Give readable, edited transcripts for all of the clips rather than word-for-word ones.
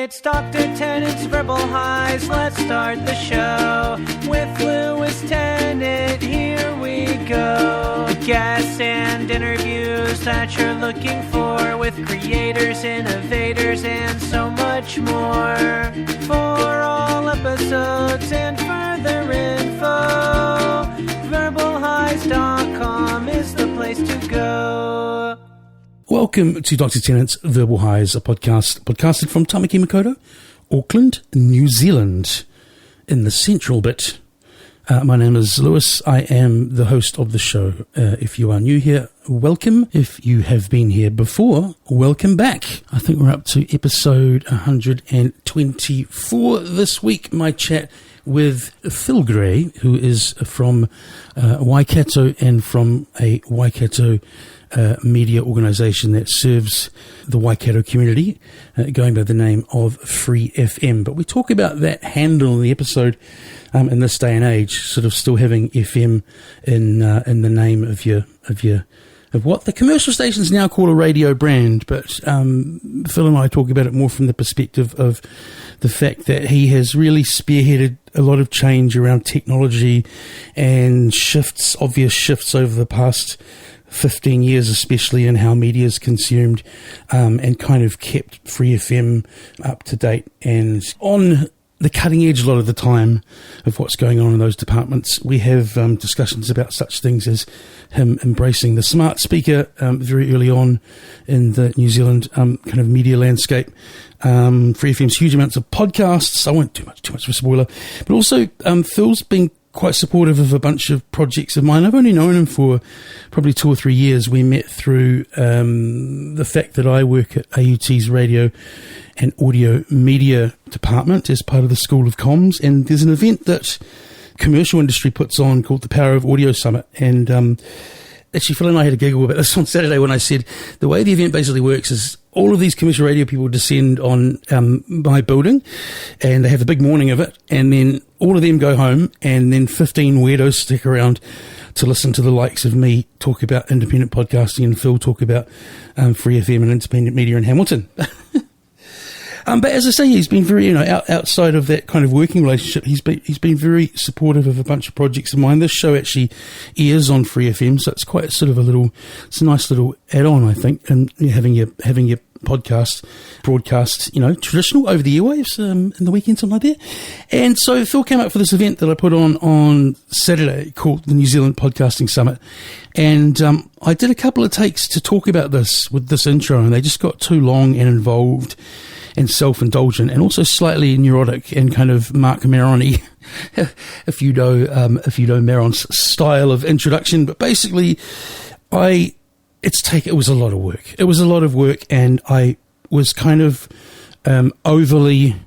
It's Dr. Tennant's Verbal Highs. Let's start the show with Lewis Tennant. Here we go. Guests and interviews that you're looking for with creators, innovators, and so much more. For all episodes and further info, verbalhighs.com is the place to go. Welcome to Dr. Tennant's Verbal Highs, a podcast podcasted from Tamaki Makaurau, Auckland, New Zealand, in the central bit. My name is Lewis. I am the host of the show. If you are new here, welcome. If you have been here before, welcome back. I think we're up to episode 124 this week. My chat with Phil Gray, who is from Waikato and from a Waikato media organisation that serves the Waikato community, going by the name of Free FM. But we talk about that handle in the episode in this day and age, sort of still having FM in the name of what the commercial stations now call a radio brand. But Phil and I talk about it more from the perspective of the fact that he has really spearheaded a lot of change around technology and obvious shifts over the past 15 years, especially in how media is consumed, and kind of kept Free FM up to date and on the cutting edge a lot of the time of what's going on in those departments. We have discussions about such things as him embracing the smart speaker very early on in the New Zealand kind of media landscape. Free FM's huge amounts of podcasts. I won't too much of a spoiler, but also Phil's been quite supportive of a bunch of projects of mine. I've only known him for probably 2 or 3 years. We met through the fact that I work at AUT's radio and audio media department as part of the School of Comms, and there's an event that commercial industry puts on called the Power of Audio Summit. And actually, Phil and I had a giggle about this on Saturday when I said the way the event basically works is all of these commercial radio people descend on my building, and they have a big morning of it, and then all of them go home, and then 15 weirdos stick around to listen to the likes of me talk about independent podcasting and Phil talk about Free FM and independent media in Hamilton. But as I say, he's been very, outside of that kind of working relationship, he's been very supportive of a bunch of projects of mine. This show actually airs on Free FM, so it's quite sort of it's a nice little add-on, I think, and having your broadcast, traditional over the airwaves in the weekend, something like that. And so Phil came up for this event that I put on Saturday called the New Zealand Podcasting Summit. And I did a couple of takes to talk about this with this intro, and they just got too long and involved and self-indulgent and also slightly neurotic and kind of Mark Maron-y, if you know Maron's style of introduction. But basically, it was a lot of work. It was a lot of work, and I was kind of overly,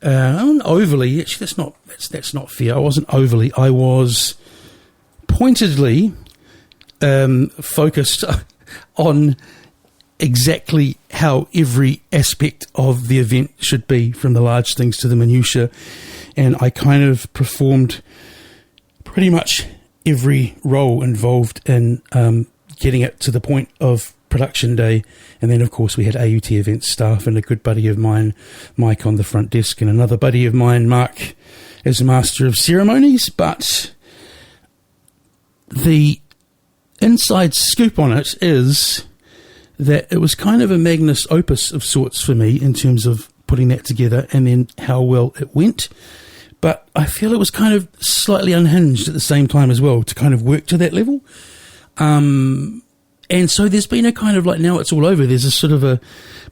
actually that's not fair. I wasn't overly. I was pointedly focused on exactly how every aspect of the event should be, from the large things to the minutiae, and I kind of performed pretty much every role involved in getting it to the point of production day. And then of course we had AUT event staff and a good buddy of mine, Mike, on the front desk, and another buddy of mine, Mark, as a master of ceremonies. But the inside scoop on it is that it was kind of a magnus opus of sorts for me in terms of putting that together and then how well it went. But I feel it was kind of slightly unhinged at the same time as well to kind of work to that level. And so there's been a kind of now it's all over, there's a sort of a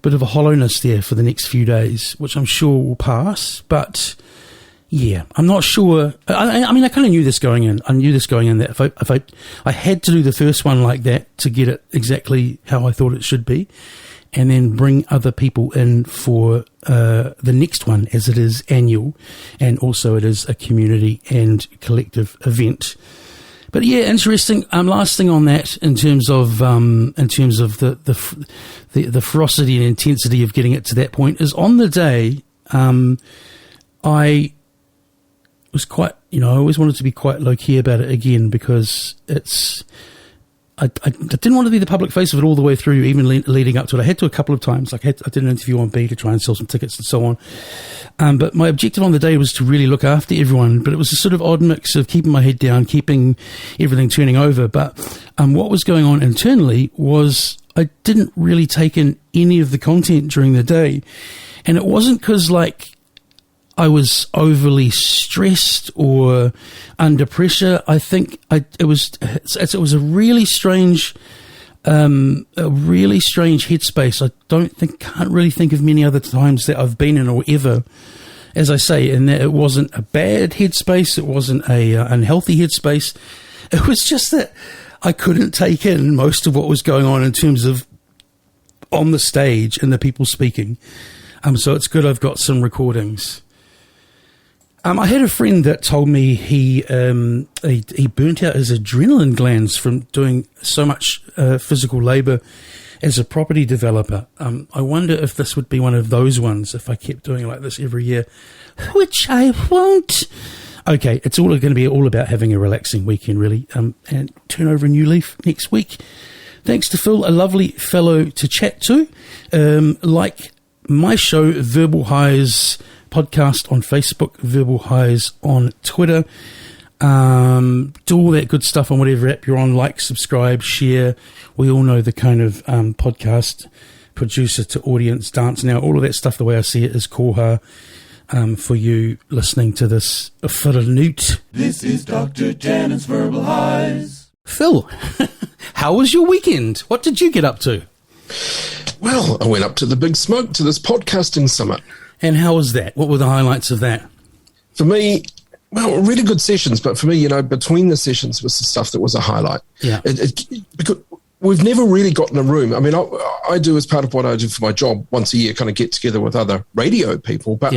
bit of a hollowness there for the next few days, which I'm sure will pass. But yeah, I'm not sure. I mean, I kind of knew this going in. I knew this going in that if I had to do the first one like that to get it exactly how I thought it should be, and then bring other people in for the next one, as it is annual, and also it is a community and collective event. But yeah, interesting. Last thing on that, in terms of the ferocity and intensity of getting it to that point, is on the day, I was quite, I always wanted to be quite low key about it again, because it's I didn't want to be the public face of it all the way through, even leading up to it. I had to a couple of times. Like I did an interview on B to try and sell some tickets and so on. But my objective on the day was to really look after everyone. But it was a sort of odd mix of keeping my head down, keeping everything turning over. But what was going on internally was I didn't really take in any of the content during the day. And it wasn't because, like, I was overly stressed or under pressure. I think it was a really strange headspace. Can't really think of many other times that I've been in or ever, as I say, and that it wasn't a bad headspace. It wasn't a unhealthy headspace. It was just that I couldn't take in most of what was going on in terms of on the stage and the people speaking. So it's good I've got some recordings. I had a friend that told me he burnt out his adrenaline glands from doing so much physical labour as a property developer. I wonder if this would be one of those ones if I kept doing it like this every year, which I won't. Okay, it's all going to be all about having a relaxing weekend, really, and turn over a new leaf next week. Thanks to Phil, a lovely fellow to chat to. Like my show, Verbal Highs podcast on Facebook, Verbal Highs on Twitter. Do all that good stuff on whatever app you're on. Like, subscribe, share. We all know the kind of podcast producer to audience dance now. All of that stuff, the way I see it, is koha for you listening to this wharanui. This is Dr. Tannen's Verbal Highs. Phil, how was your weekend? What did you get up to? Well, I went up to the Big Smoke to this podcasting summit. And how was that? What were the highlights of that? For me, well, really good sessions, but for me, between the sessions was the stuff that was a highlight. Yeah. Because we've never really gotten a room. I mean, I do, as part of what I do for my job, once a year kind of get together with other radio people, but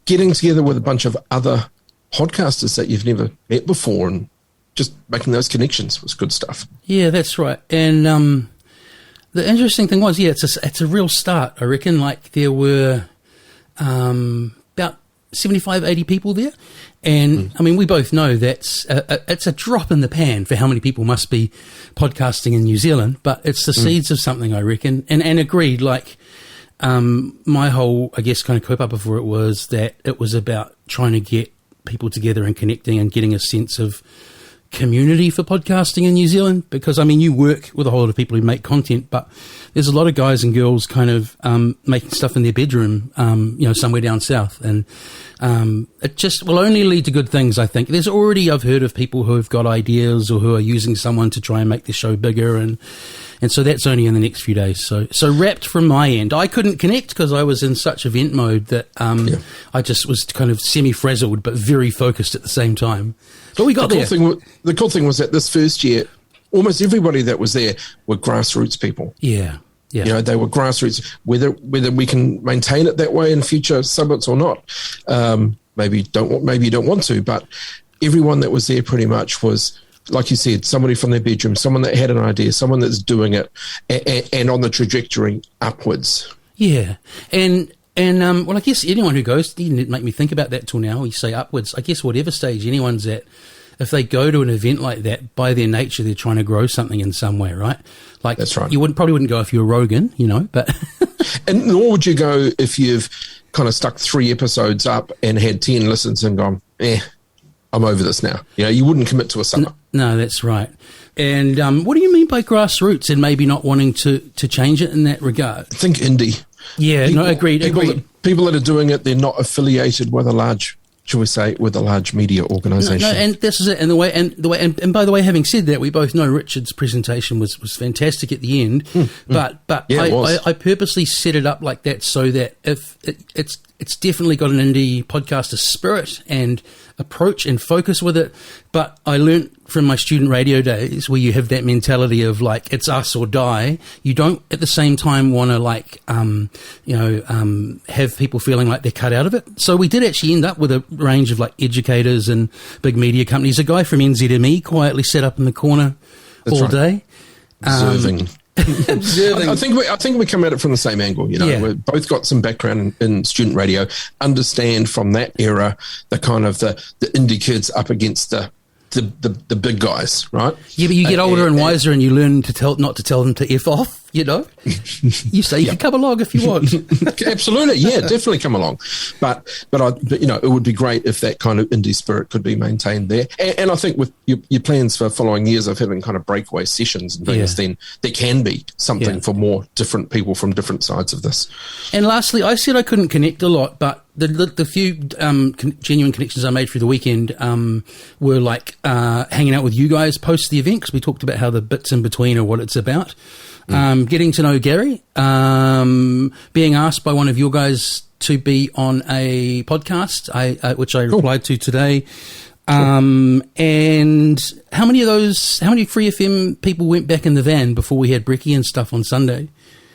getting together with a bunch of other podcasters that you've never met before and just making those connections was good stuff. Yeah, that's right. And the interesting thing was, it's a real start, I reckon. Like there were about 75, 80 people there. And I mean, we both know that's it's a drop in the pan for how many people must be podcasting in New Zealand, but it's the seeds of something, I reckon. And agreed, like my whole, I guess, kind of cope up before it was that it was about trying to get people together and connecting and getting a sense of community for podcasting in New Zealand, because I mean you work with a whole lot of people who make content, but there's a lot of guys and girls kind of making stuff in their bedroom somewhere down south, and it just will only lead to good things. I think there's already, I've heard of people who have got ideas or who are using someone to try and make the show bigger, and so that's only in the next few days. So wrapped from my end. I couldn't connect because I was in such event mode that I just was kind of semi-frazzled but very focused at the same time. But we got there. The cool thing was that this first year, almost everybody that was there were grassroots people. Yeah. They were grassroots. Whether we can maintain it that way in future summits or not, maybe you don't want to. But everyone that was there pretty much was, like you said, somebody from their bedroom, someone that had an idea, someone that's doing it, and on the trajectory upwards. Yeah, and well, I guess anyone who goes, you didn't make me think about that till now. You say upwards. I guess whatever stage anyone's at, if they go to an event like that, by their nature, they're trying to grow something in some way, right? Like, that's right. You probably wouldn't go if you were Rogan, but and nor would you go if you've kind of stuck 3 episodes up and had 10 listens and gone, I'm over this now. You wouldn't commit to a summer. No, that's right. And what do you mean by grassroots and maybe not wanting to change it in that regard? Think indie. Yeah, agreed. People that are doing it, they're not affiliated with a large, shall we say, with a large media organisation. No, and this is it. And by the way, having said that, we both know Richard's presentation was fantastic at the end. But I purposely set it up like that so that if it's definitely got an indie podcaster spirit and approach and focus with it. But I learnt from my student radio days where you have that mentality of like, it's us or die. You don't at the same time want to have people feeling like they're cut out of it. So we did actually end up with a range of like educators and big media companies. A guy from NZME quietly sat up in the corner day. Observing. I think we come at it from the same angle. We've both got some background in student radio, understand from that era the kind of the indie kids up against the the big guys, right? Yeah, but you get older and wiser, and you learn not to tell them to F off, you know? You say you can come along if you want. Absolutely, yeah, definitely come along. But you know, it would be great if that kind of indie spirit could be maintained there. And I think with your plans for following years of having kind of breakaway sessions and things, then there can be something for more different people from different sides of this. And lastly, I said I couldn't connect a lot, but the few genuine connections I made through the weekend were like hanging out with you guys post the event, because we talked about how the bits in between are what it's about. Getting to know Gary, being asked by one of your guys to be on a podcast, which I replied to today. And how many Free FM people went back in the van before we had brekkie and stuff on Sunday?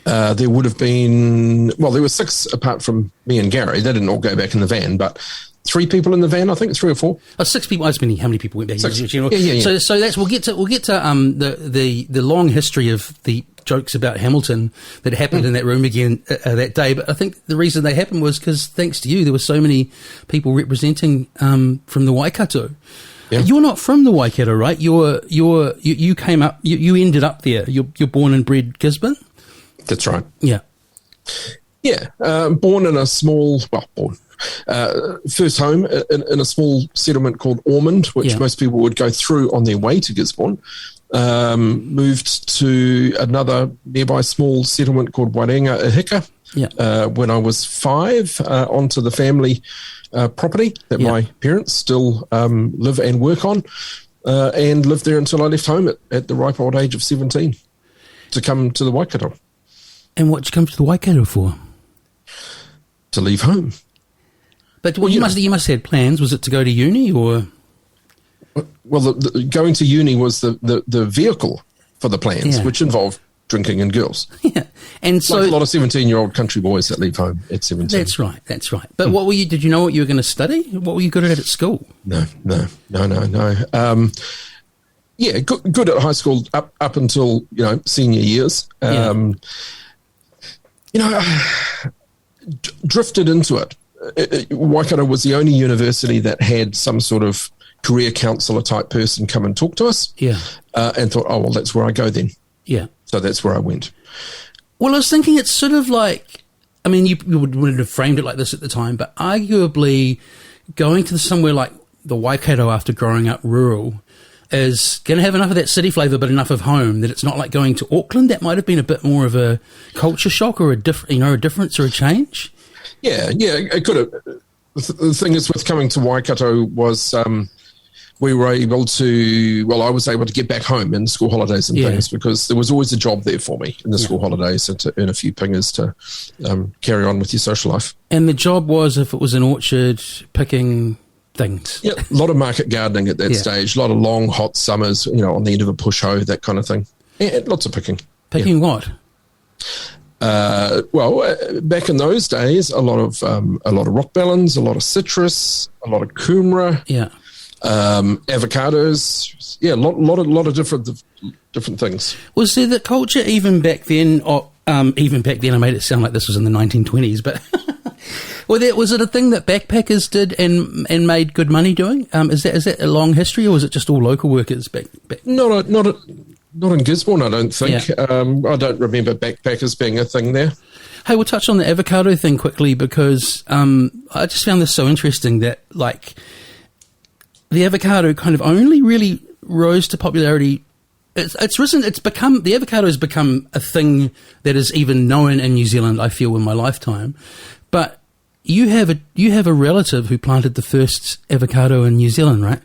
There would have been, there were 6 apart from me and Gary. They didn't all go back in the van, but 3 people in the van, I think, 3 or 4. 6 people. I was meaning how many people went back. 6. Yeah. So that's we'll get to the long history of the jokes about Hamilton that happened in that room again that day. But I think the reason they happened was because thanks to you, there were so many people representing from the Waikato. Yeah. You're not from the Waikato, right? You came up. You ended up there. You're born and bred Gisborne. That's right. Yeah. Yeah. Born in a small, first home in a small settlement called Ormond, which most people would go through on their way to Gisborne. Moved to another nearby small settlement called Wairenga Ihika when I was 5, onto the family property that my parents still live and work on, and lived there until I left home at the ripe old age of 17 to come to the Waikato. And what did you come to the Waikato for? To leave home. But you must have had plans. Was it to go to uni or? Well, going to uni was the vehicle for the plans, which involved drinking and girls. Yeah, and so like a lot of 17-year-old country boys that leave home at 17. That's right. But what were you? Did you know what you were going to study? What were you good at school? No. Yeah, good at high school up until senior years. Drifted into it. Waikato was the only university that had some sort of career counsellor type person come and talk to us. Yeah. And thought, that's where I go then. Yeah. So that's where I went. Well, I was thinking it's sort of like, I mean, you wouldn't have framed it like this at the time, but arguably going to somewhere like the Waikato after growing up rural is going to have enough of that city flavour but enough of home that it's not like going to Auckland. That might have been a bit more of a culture shock or a difference or a change. Yeah, it could have. The thing is with coming to Waikato was we were able to, I was able to get back home in school holidays and things because there was always a job there for me in the school holidays and to earn a few pingers to carry on with your social life. And the job was, if it was an orchard, picking things. Yeah, a lot of market gardening at that stage, a lot of long, hot summers, on the end of a push hoe, that kind of thing. And lots of picking. Picking what? Back in those days, a lot of rockmelons, a lot of citrus, a lot of kumara, avocados, a lot of different things. Was there the culture even back then? Even back then, I made it sound like this was in the 1920s, but was it a thing that backpackers did and made good money doing? Is that a long history, or was it just all local workers back? Not in Gisborne, I don't think. Yeah. I don't remember backpackers being a thing there. Hey, we'll touch on the avocado thing quickly because I just found this so interesting that, like, the avocado kind of only really rose to popularity. The avocado has become a thing that is even known in New Zealand, I feel, in my lifetime. But you have a relative who planted the first avocado in New Zealand, right?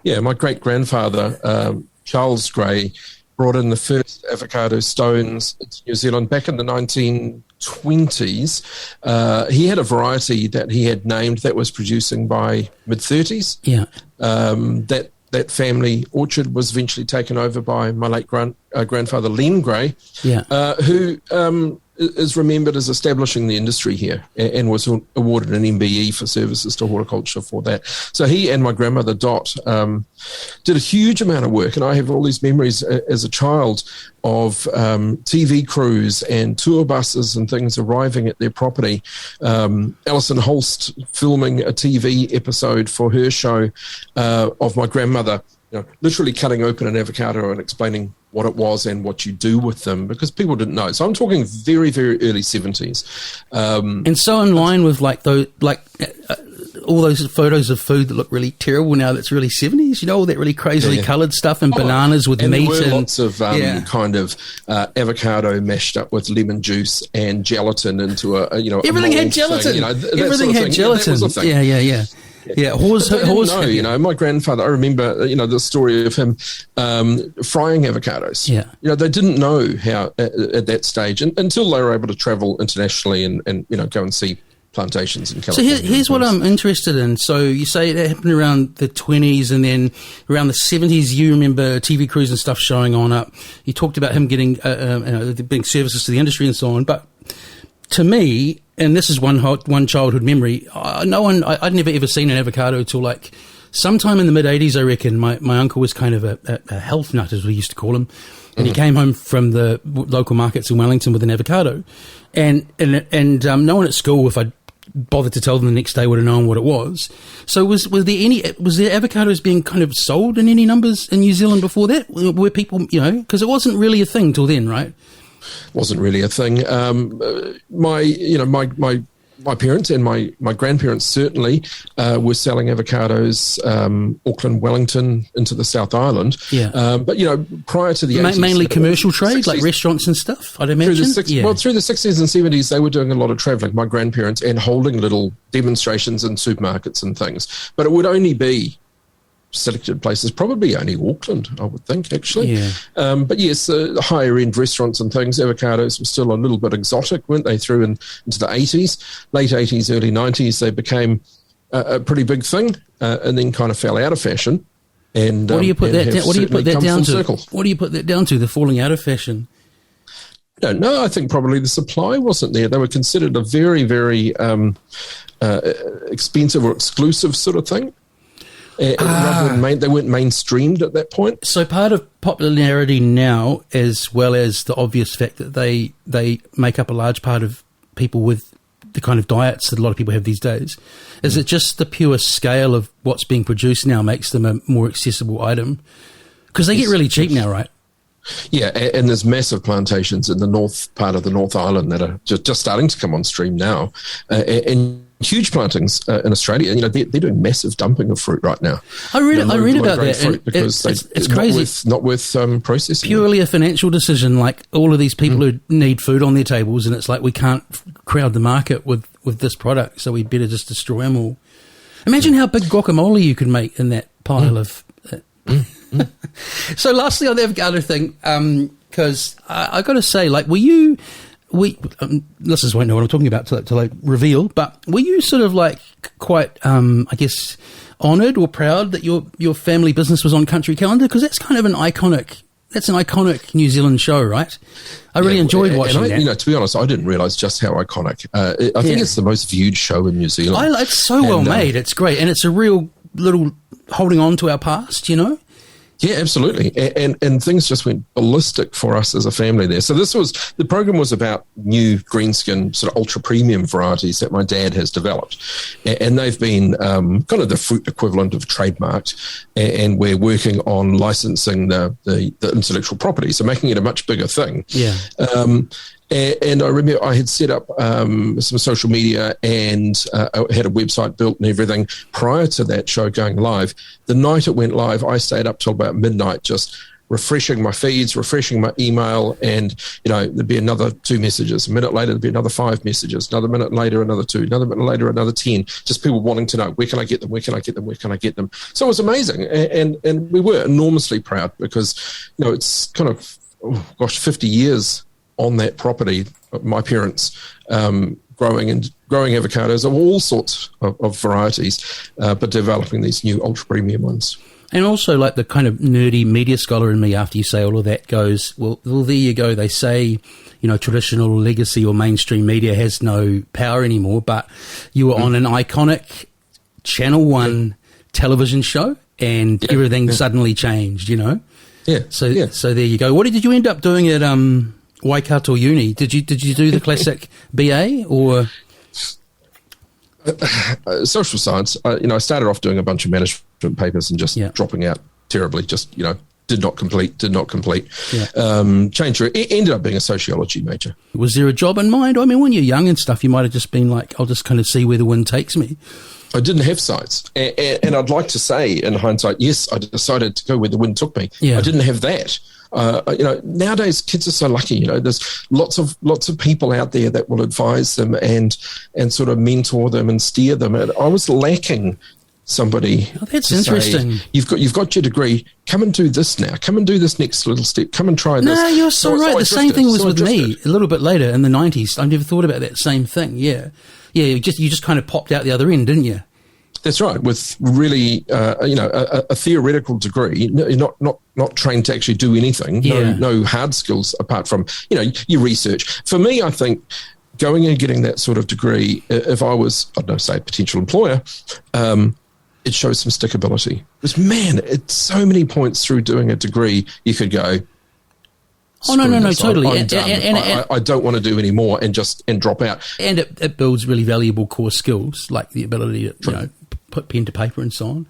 Yeah, my great-grandfather, Charles Gray, brought in the first avocado stones into New Zealand back in the 1920s. He had a variety that he had named that was producing by mid-30s. Yeah. That family orchard was eventually taken over by my late grandfather, Len Gray, who is remembered as establishing the industry here, and was awarded an MBE for services to horticulture for that. So he and my grandmother Dot did a huge amount of work, and I have all these memories as a child of TV crews and tour buses and things arriving at their property. Alison Holst filming a TV episode for her show of my grandmother, literally cutting open an avocado and explaining what it was and what you do with them, because people didn't know. So I'm talking very, very early 70s. And so in line with all those photos of food that look really terrible now, that's really 70s, all that really crazily coloured stuff, and bananas with meat. There were lots of kind of avocado mashed up with lemon juice and gelatin into everything had gelatin. Everything had gelatin. That was a thing. Yeah. Yeah, my grandfather, I remember, the story of him frying avocados. Yeah. They didn't know how at that stage until they were able to travel internationally and go and see plantations in California. So here's what I'm interested in. So you say it happened around the 20s, and then around the 70s, you remember TV crews and stuff showing on up. You talked about him getting being services to the industry and so on. But to me, and this is one childhood memory, I'd never ever seen an avocado till like sometime in the mid-80s, I reckon. My uncle was kind of a health nut, as we used to call him, and he came home from the local markets in Wellington with an avocado, and no one at school, if I bothered to tell them the next day, would have known what it was. So was there avocados being kind of sold in any numbers in New Zealand before that? Were people, because it wasn't really a thing till then, right? Wasn't really a thing. My parents and my grandparents certainly were selling avocados, Auckland, Wellington, into the South Island. Yeah. But prior to the 80s, mainly commercial trade, 60s, like restaurants and stuff, I'd imagine. Through the 60s and 70s, they were doing a lot of travelling, my grandparents, and holding little demonstrations in supermarkets and things. But it would only be selected places, probably only Auckland, I would think, actually. Yeah. But yes, higher end restaurants and things, avocados were still a little bit exotic, weren't they, through into the 80s, late 80s, early 90s. They became a pretty big thing, and then kind of fell out of fashion. And what do you put that down? What do you put that down to? Circle. What do you put that down to? The falling out of fashion? I don't know. I think probably the supply wasn't there. They were considered a very, very expensive or exclusive sort of thing. They weren't mainstreamed at that point. So part of popularity now, as well as the obvious fact that they make up a large part of people with the kind of diets that a lot of people have these days, is it just the pure scale of what's being produced now makes them a more accessible item? Because they get really cheap now, right? Yeah, and there's massive plantations in the north part of the North Island that are just starting to come on stream now, and huge plantings in Australia. They're doing massive dumping of fruit right now. I read about that. Because it's crazy. Not worth processing. Purely a financial decision. Like all of these people who need food on their tables, and it's like we can't crowd the market with this product, so we better just destroy them all. Imagine how big guacamole you could make in that pile of. So, lastly, on the avocado thing, because I got to say, like, listeners won't know what I'm talking about till I reveal, but were you sort of like quite, I guess, honoured or proud that your family business was on Country Calendar? Because that's kind of an iconic New Zealand show, right? I really enjoyed watching that. To be honest, I didn't realise just how iconic. I think it's the most viewed show in New Zealand. It's so well made. It's great, and it's a real little holding on to our past, Yeah, absolutely. And things just went ballistic for us as a family there. So the program was about new greenskin sort of ultra premium varieties that my dad has developed. And they've been kind of the fruit equivalent of trademarked. And we're working on licensing the intellectual property, so making it a much bigger thing. Yeah. And I remember I had set up some social media and I had a website built and everything prior to that show going live. The night it went live, I stayed up till about midnight just refreshing my feeds, refreshing my email, and there'd be another 2 messages. A minute later, there'd be another 5 messages. Another minute later, another 2. Another minute later, another 10. Just people wanting to know, where can I get them? Where can I get them? Where can I get them? So it was amazing, and we were enormously proud because it's kind of 50 years on that property, my parents growing avocados of all sorts of varieties, but developing these new ultra premium ones. And also, like, the kind of nerdy media scholar in me, after you say all of that, goes, well, there you go. They say, traditional legacy or mainstream media has no power anymore, but you were on an iconic Channel 1 television show, and everything suddenly changed, Yeah. So there you go. What did you end up doing at Waikato Uni? Did you do the classic BA or? Social science. I started off doing a bunch of management papers and just dropping out terribly. Just did not complete. Yeah. Changed. It ended up being a sociology major. Was there a job in mind? I mean, when you're young and stuff, you might have just been like, I'll just kind of see where the wind takes me. I didn't have sights, and I'd like to say, in hindsight, yes, I decided to go where the wind took me. Yeah. I didn't have that. Nowadays kids are so lucky. There's lots of people out there that will advise them and sort of mentor them and steer them. And I was lacking somebody. Oh, that's interesting. Say, you've got your degree. Come and do this now. Come and do this next little step. Come and try this. No, you're so right. The same thing was with me a little bit later in the 90s. I never thought about that same thing. Yeah. You just kind of popped out the other end, didn't you? That's right. With really, a theoretical degree, not trained to actually do anything. Yeah. No hard skills apart from your research. For me, I think going and getting that sort of degree, if I was, say, a potential employer, it shows some stickability. Because man, it's so many points through doing a degree you could go. Oh, no, totally. I don't want to do any more and drop out. And it builds really valuable core skills like the ability to put pen to paper and so on.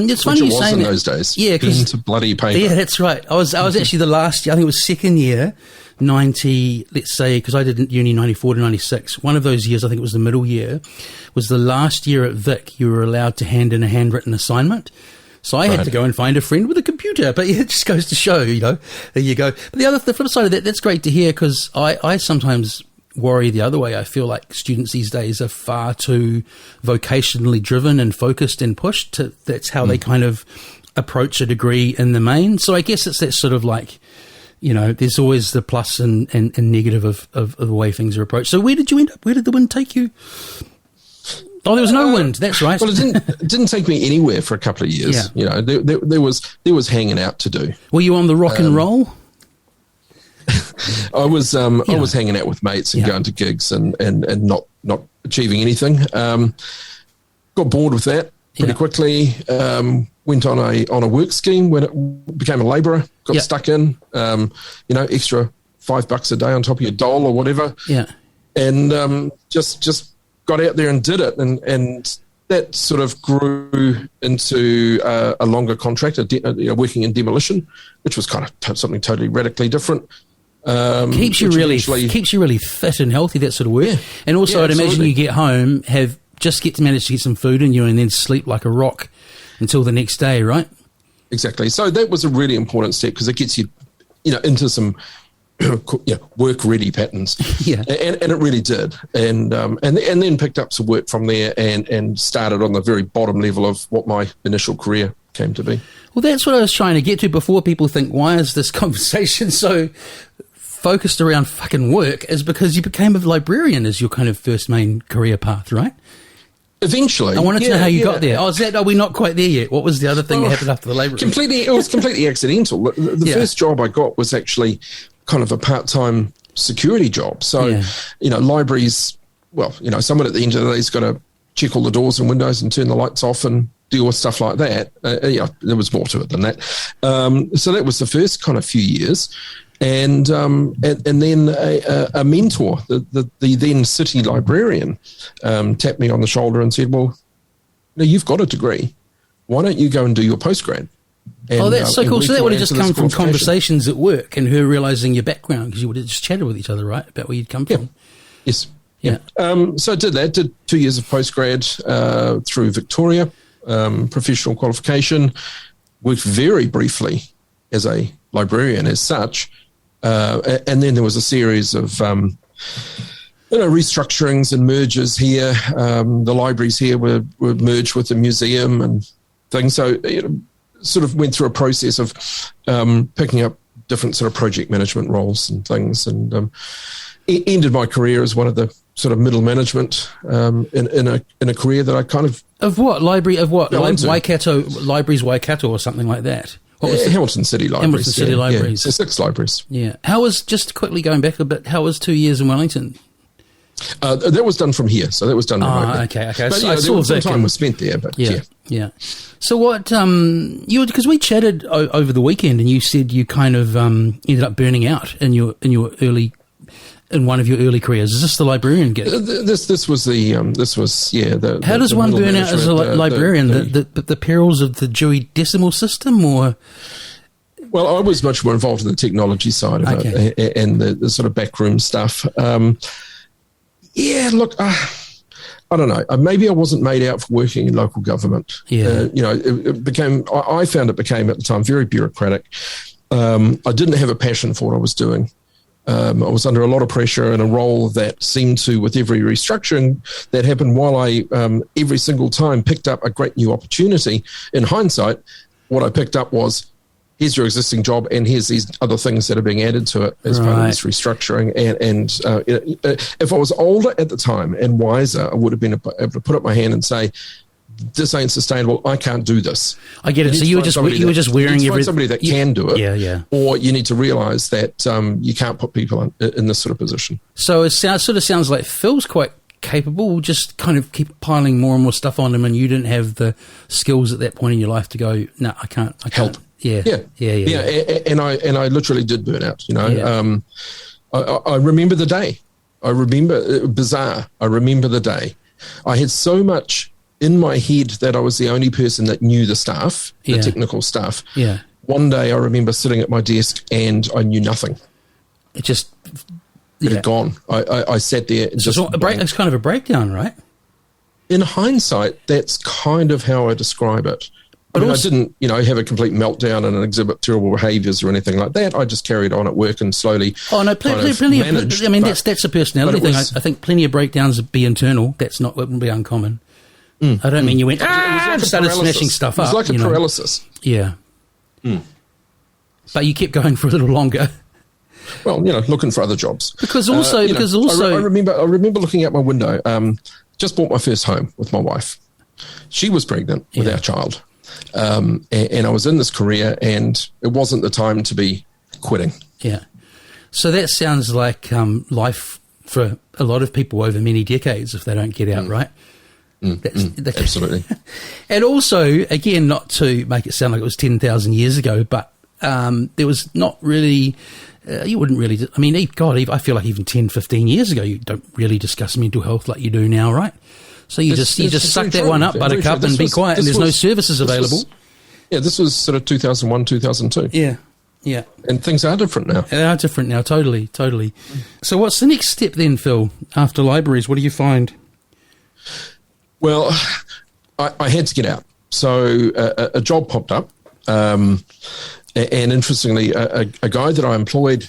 It's funny you saying that. Those days. Yeah, pen to bloody paper. Yeah, that's right. I was actually the last year, I think it was second year, 90, let's say, because I did uni 94 to 96. One of those years, I think it was the middle year, was the last year at Vic. You were allowed to hand in a handwritten assignment. So I had to go and find a friend with a computer, but it just goes to show, there you go. But the flip side of that, that's great to hear, because I sometimes worry the other way. I feel like students these days are far too vocationally driven and focused and pushed. That's how they kind of approach a degree in the main. So I guess it's that sort of like, there's always the plus and negative of the way things are approached. So where did you end up? Where did the wind take you? Oh, there was no wind. That's right. Well, it didn't take me anywhere for a couple of years. Yeah. There was hanging out to do. Were you on the rock and roll? I was hanging out with mates and going to gigs and not achieving anything. Got bored with that pretty quickly. Went on a work scheme when it became a labourer. Got stuck in. Extra $5 a day on top of your dole or whatever. Yeah. And just got out there and did it, and that sort of grew into a longer contract, working in demolition, which was kind of something totally radically different. Keeps you really fit and healthy, that sort of work. And also, I'd imagine you get home, manage to get some food in you, and then sleep like a rock until the next day, right? Exactly. So that was a really important step, because it gets you, into some work ready patterns. Yeah. And it really did. And then picked up some work from there and started on the very bottom level of what my initial career came to be. Well, that's what I was trying to get to before. People think, why is this conversation so focused around fucking work? Is because you became a librarian as your kind of first main career path, right? Eventually. I wanted to know how you got there. Are we not quite there yet? What was the other thing that happened after the library? It was completely accidental. The first job I got was actually kind of a part-time security job. So, libraries, someone at the end of the day has got to check all the doors and windows and turn the lights off and deal with stuff like that. There was more to it than that. So that was the first kind of few years. And then a mentor, the then city librarian, tapped me on the shoulder and said, well, you've got a degree. Why don't you go and do your postgrad? And, that's so cool. So that would have just come from conversations at work and her realising your background, because you would have just chatted with each other, right, about where you'd come from. Yes. Yeah. So I did that, did 2 years of postgrad through Victoria, professional qualification, worked very briefly as a librarian as such, and then there was a series of restructurings and mergers here. The libraries here were merged with the museum and things. So sort of went through a process of picking up different sort of project management roles and things, and ended my career as one of the sort of middle management in a career that I kind of Of what? Library of what? Wellington. Waikato, Libraries Waikato or something like that. What was Hamilton City Libraries. Hamilton City Libraries. Yeah, so 6 libraries. Yeah. How was, just quickly going back a bit, how was 2 years in Wellington? That was done from here, so that was done remotely. Okay. But, So I there saw was some Vic time was spent there, but Yeah. So what, because we chatted over the weekend and you said you kind of ended up burning out in one of your early careers. Is this the librarian gig? This was the. How does one burn out as a librarian? The perils of the Dewey Decimal System, or? Well, I was much more involved in the technology side of it and the sort of backroom stuff. Look, I don't know. Maybe I wasn't made out for working in local government. Yeah. It became. I found it became at the time very bureaucratic. I didn't have a passion for what I was doing. I was under a lot of pressure in a role that seemed to, with every restructuring that happened, while I every single time picked up a great new opportunity. In hindsight, what I picked up was, here's your existing job, and here's these other things that are being added to it as part of this restructuring. And if I was older at the time and wiser, I would have been able to put up my hand and say, this ain't sustainable. I can't do this. I get it. So you were just wearing everything. Somebody that can do it. Yeah. Or you need to realise that you can't put people in this sort of position. So it sort of sounds like Phil's quite capable. Just kind of keep piling more and more stuff on him, and you didn't have the skills at that point in your life to go, no, I can't. Help. Yeah. And I literally did burn out. I remember the day. Bizarre. I remember the day. I had so much in my head that I was the only person that knew the staff, the technical stuff. Yeah. One day I remember sitting at my desk and I knew nothing. It just had gone. I sat there. And it's kind of a breakdown, right? In hindsight, that's kind of how I describe it. But I didn't, have a complete meltdown and exhibit terrible behaviours or anything like that. I just carried on at work and slowly. Oh no, plenty managed, I mean, that's a personality thing. I think plenty of breakdowns would be internal. It wouldn't be uncommon. I don't mean you went and started smashing stuff up. It was like a paralysis. Yeah. But you kept going for a little longer. Well, looking for other jobs. Because also, I remember looking out my window. Just bought my first home with my wife. She was pregnant with our child. And I was in this career, and it wasn't the time to be quitting. Yeah. So that sounds like life for a lot of people over many decades if they don't get out, right? Absolutely. And also, again, not to make it sound like it was 10,000 years ago, but there was not really, you wouldn't really, I mean, I feel like even 10, 15 years ago, you don't really discuss mental health like you do now, right? So you just suck that one up, buttercup, and be quiet, and there's no services available. This was sort of 2001, 2002. Yeah. And things are different now. They are different now, totally. So what's the next step then, Phil, after libraries? What do you find? Well, I had to get out. So a job popped up. And interestingly, a guy that I employed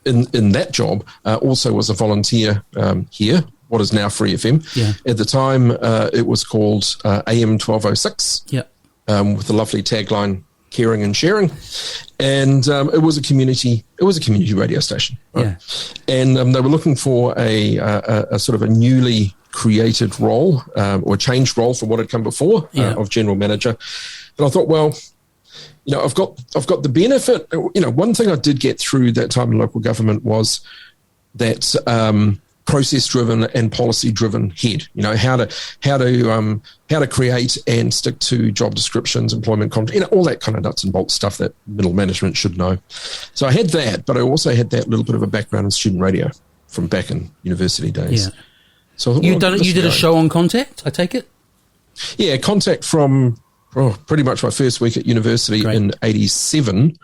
in that job also was a volunteer here, what is now Free FM. Yeah. At the time, it was called AM 1206. Yeah. With the lovely tagline, caring and sharing. And it was a community radio station. Right? Yeah. And they were looking for a sort of a newly created role or changed role from what had come before of general manager. And I thought, well, I've got the benefit. One thing I did get through that time in local government was that process-driven and policy-driven head. How to create and stick to job descriptions, employment contracts, all that kind of nuts and bolts stuff that middle management should know. So I had that, but I also had that little bit of a background in student radio from back in university days. Yeah. So I thought, you did a show on Contact, I take it? Yeah, Contact from pretty much my first week at university in 87.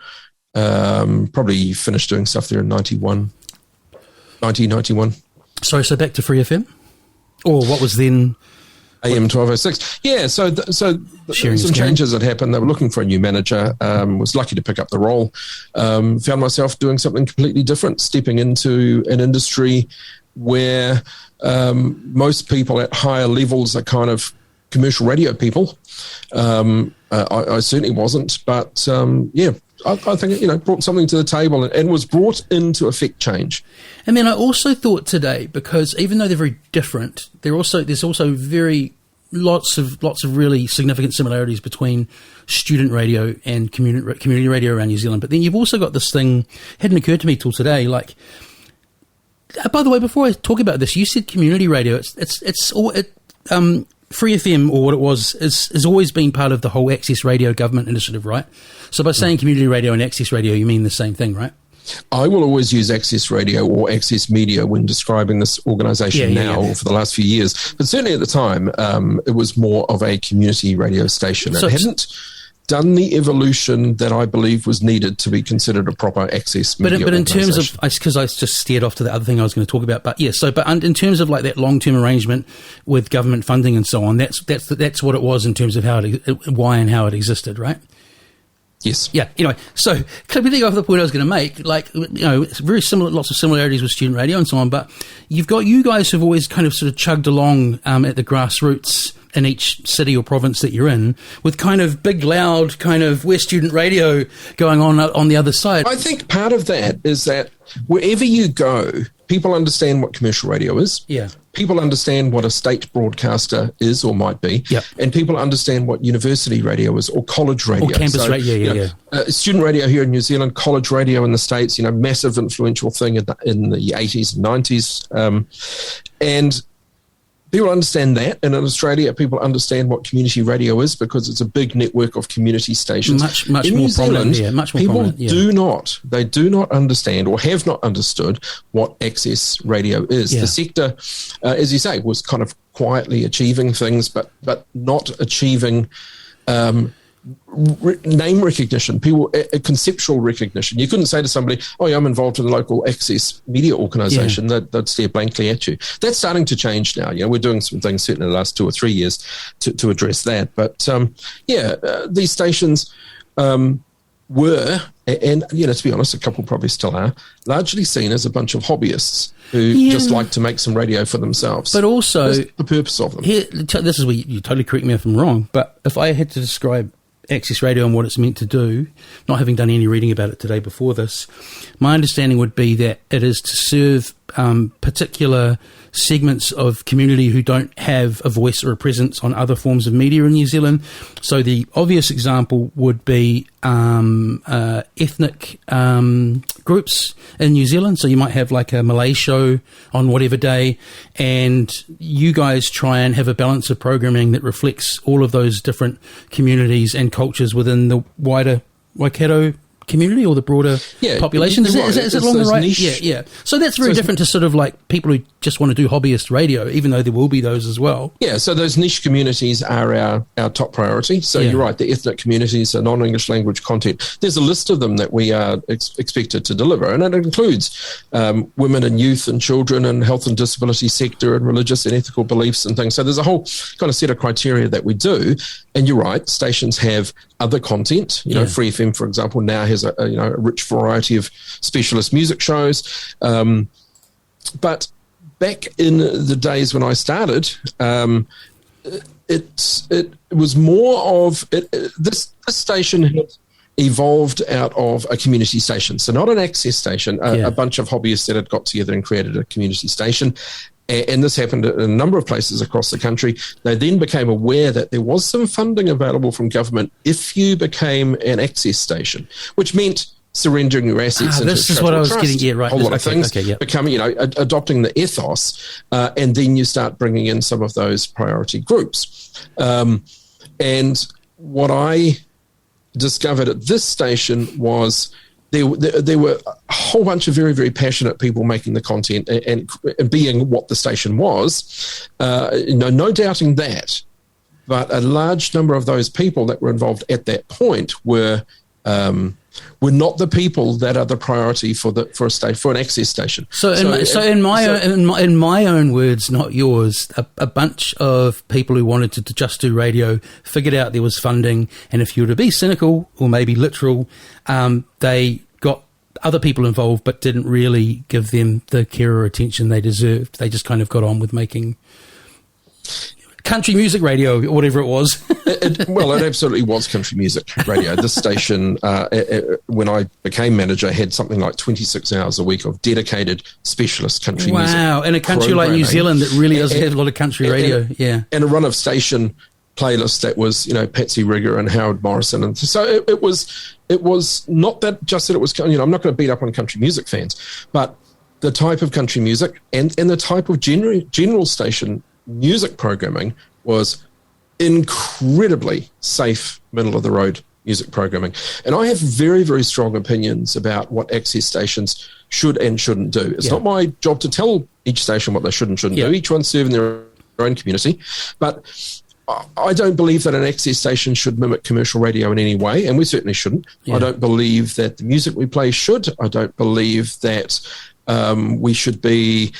Probably finished doing stuff there in 1991. Sorry, so back to Free FM? Or what was then? AM 1206. Yeah, so some changes had happened. They were looking for a new manager. Was lucky to pick up the role. Found myself doing something completely different, stepping into an industry where most people at higher levels are kind of commercial radio people. I certainly wasn't, but I think it brought something to the table and was brought in to affect change. And then I also thought today, because even though they're very different, there's also very lots of really significant similarities between student radio and community radio around New Zealand. But then you've also got this thing, hadn't occurred to me till today, like, by the way, before I talk about this, you said community radio. Free FM, or what it was, has always been part of the whole Access Radio government initiative, right? So by saying community radio and Access Radio, you mean the same thing, right? I will always use Access Radio or Access Media when describing this organisation or for the last few years. But certainly at the time, it was more of a community radio station. It hadn't done the evolution that I believe was needed to be considered a proper access media But in terms of, because I just steered off to the other thing I was going to talk about, but in terms of like that long-term arrangement with government funding and so on, that's what it was in terms of why and how it existed, right? Yes. Yeah. Anyway, so completely off the point I was going to make, like, it's very similar, lots of similarities with student radio and so on, but you've got you guys who've always kind of sort of chugged along at the grassroots in each city or province that you're in, with kind of big, loud, kind of we're student radio going on the other side. I think part of that is that wherever you go, people understand what commercial radio is. Yeah. People understand what a state broadcaster is or might be. Yep. And people understand what university radio is or college radio. Or campus radio, student radio here in New Zealand, college radio in the States, massive influential thing in the 80s and 90s. And people understand that, and in Australia, people understand what community radio is because it's a big network of community stations. Much in more New Zealand, much more people prominent. do not understand or have not understood what access radio is. Yeah. The sector, as you say, was kind of quietly achieving things, but not achieving name recognition, conceptual recognition. You couldn't say to somebody, "Oh, yeah, I'm involved in a local access media organisation." Yeah. They'd stare blankly at you. That's starting to change now. We're doing some things certainly in the last 2 or 3 years to address that. But these stations were, and to be honest, a couple probably still are, largely seen as a bunch of hobbyists who just like to make some radio for themselves. But also, that's the purpose of them. This is where you totally correct me if I'm wrong, but if I had to describe access radio and what it's meant to do, not having done any reading about it today before this, my understanding would be that it is to serve particular segments of community who don't have a voice or a presence on other forms of media in New Zealand. So the obvious example would be ethnic groups in New Zealand. So you might have like a Malay show on whatever day, and you guys try and have a balance of programming that reflects all of those different communities and cultures within the wider Waikato community or the broader population. Is it along the right? Niche. Yeah. So that's very different to sort of like people who just want to do hobbyist radio, even though there will be those as well. Yeah, so those niche communities are our top priority. So you're right, the ethnic communities, the non-English language content. There's a list of them that we are expected to deliver, and it includes women and youth and children and health and disability sector and religious and ethical beliefs and things. So there's a whole kind of set of criteria that we do. And you're right, stations have other content. Free FM, for example, now has a rich variety of specialist music shows. But back in the days when I started, it was more of this station had evolved out of a community station. So not an access station, a bunch of hobbyists that had got together and created a community station. And this happened in a number of places across the country. They then became aware that there was some funding available from government if you became an access station, which meant surrendering your assets into this is what I was getting at, right? A whole lot of things, becoming, adopting the ethos, and then you start bringing in some of those priority groups. And what I discovered at this station was there were a whole bunch of very, very passionate people making the content and being what the station was. No doubting that. But a large number of those people that were involved at that point were not the people that are the priority for an access station. In my own words, not yours, a bunch of people who wanted to just do radio figured out there was funding, and if you were to be cynical or maybe literal, they got other people involved but didn't really give them the care or attention they deserved. They just kind of got on with making country music radio, or whatever it was. It absolutely was country music radio. This station, when I became manager, had something like 26 hours a week of dedicated specialist country music. Wow, in a country like New Zealand that really does have a lot of country radio, and a run of station playlist that was, Patsy Rigger and Howard Morrison, and so it was not that just that it was. I'm not going to beat up on country music fans, but the type of country music and the type of general station music programming was incredibly safe, middle of the road music programming. And I have very, very strong opinions about what access stations should and shouldn't do. It's not my job to tell each station what they should and shouldn't do. Each one's serving their own community. But I don't believe that an access station should mimic commercial radio in any way, and we certainly shouldn't. I don't believe that the music we play should. I don't believe that we should be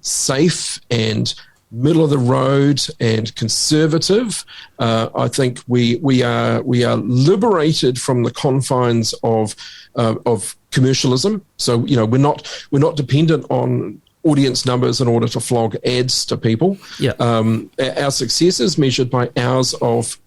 safe and middle of the road and conservative. I think we are liberated from the confines of commercialism. So we're not dependent on audience numbers in order to flog ads to people. Our success is measured by hours of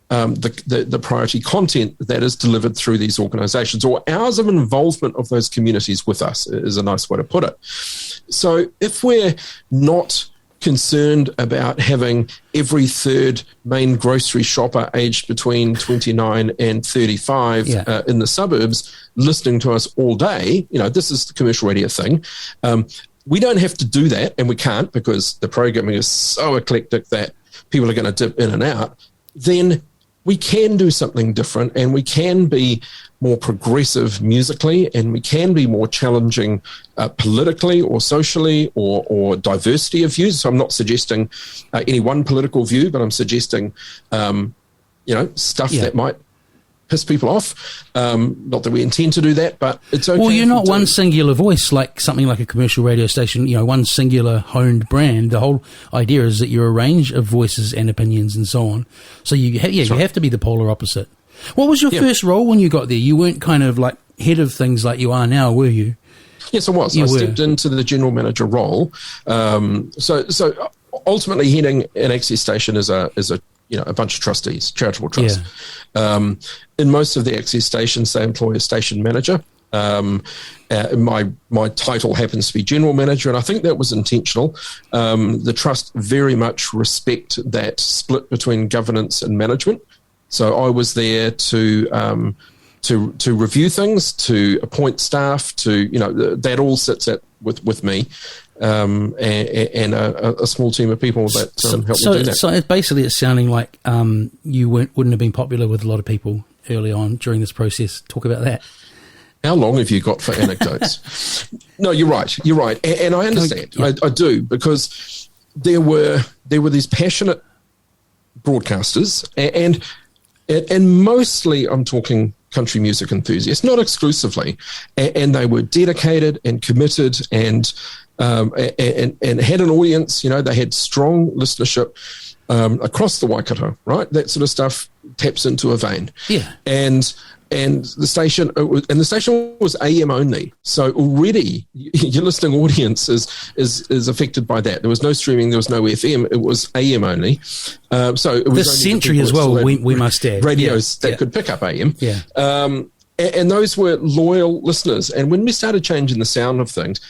the priority content that is delivered through these organisations, or hours of involvement of those communities with us, is a nice way to put it. So if we're not concerned about having every third main grocery shopper aged between 29 and 35 in the suburbs listening to us all day, this is the commercial radio thing. We don't have to do that, and we can't, because the programming is so eclectic that people are going to dip in and out. Then we can do something different, and we can be more progressive musically, and we can be more challenging politically or socially, or diversity of views. So I'm not suggesting any one political view, but I'm suggesting, stuff that might piss people off. Not that we intend to do that, but it's okay. Well, you're not one singular voice, like something like a commercial radio station, one singular honed brand. The whole idea is that you're a range of voices and opinions and so on. So you have to be the polar opposite. What was your first role when you got there? You weren't kind of like head of things like you are now, were you? Yes, I was. I stepped into the general manager role. So ultimately, heading an access station is a bunch of trustees, charitable trust. In most of the access stations, they employ a station manager. My title happens to be general manager, and I think that was intentional. The trust very much respect that split between governance and management. So I was there to review things, to appoint staff, that all sits with me. And a small team of people that help me do that. So basically it's sounding like you wouldn't have been popular with a lot of people early on during this process. Talk about that. How long have you got for anecdotes? No, you're right. And I understand. I do, because there were these passionate broadcasters, and mostly I'm talking country music enthusiasts, not exclusively, and they were dedicated and committed and had an audience. They had strong listenership across the Waikato, right? That sort of stuff taps into a vein. And the station was AM only, so already your listening audience is affected by that. There was no streaming, there was no FM. It was AM only. So it was this century as well. We must add radios that could pick up AM. And those were loyal listeners. And when we started changing the sound of things,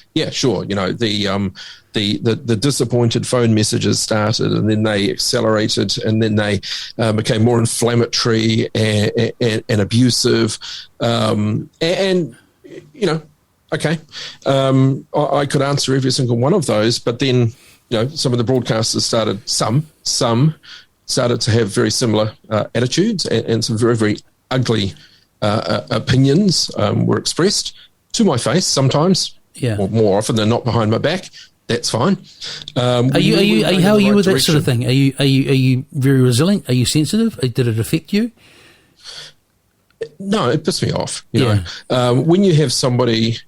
the disappointed phone messages started, and then they accelerated, and then they became more inflammatory and abusive. I could answer every single one of those, but then some of the broadcasters some started to have very similar attitudes, and some very, very ugly opinions were expressed to my face sometimes, or more often than not behind my back. That's fine. How are you with that sort of thing? Are you very resilient? Are you sensitive? Did it affect you? No, it pissed me off. When you have somebody,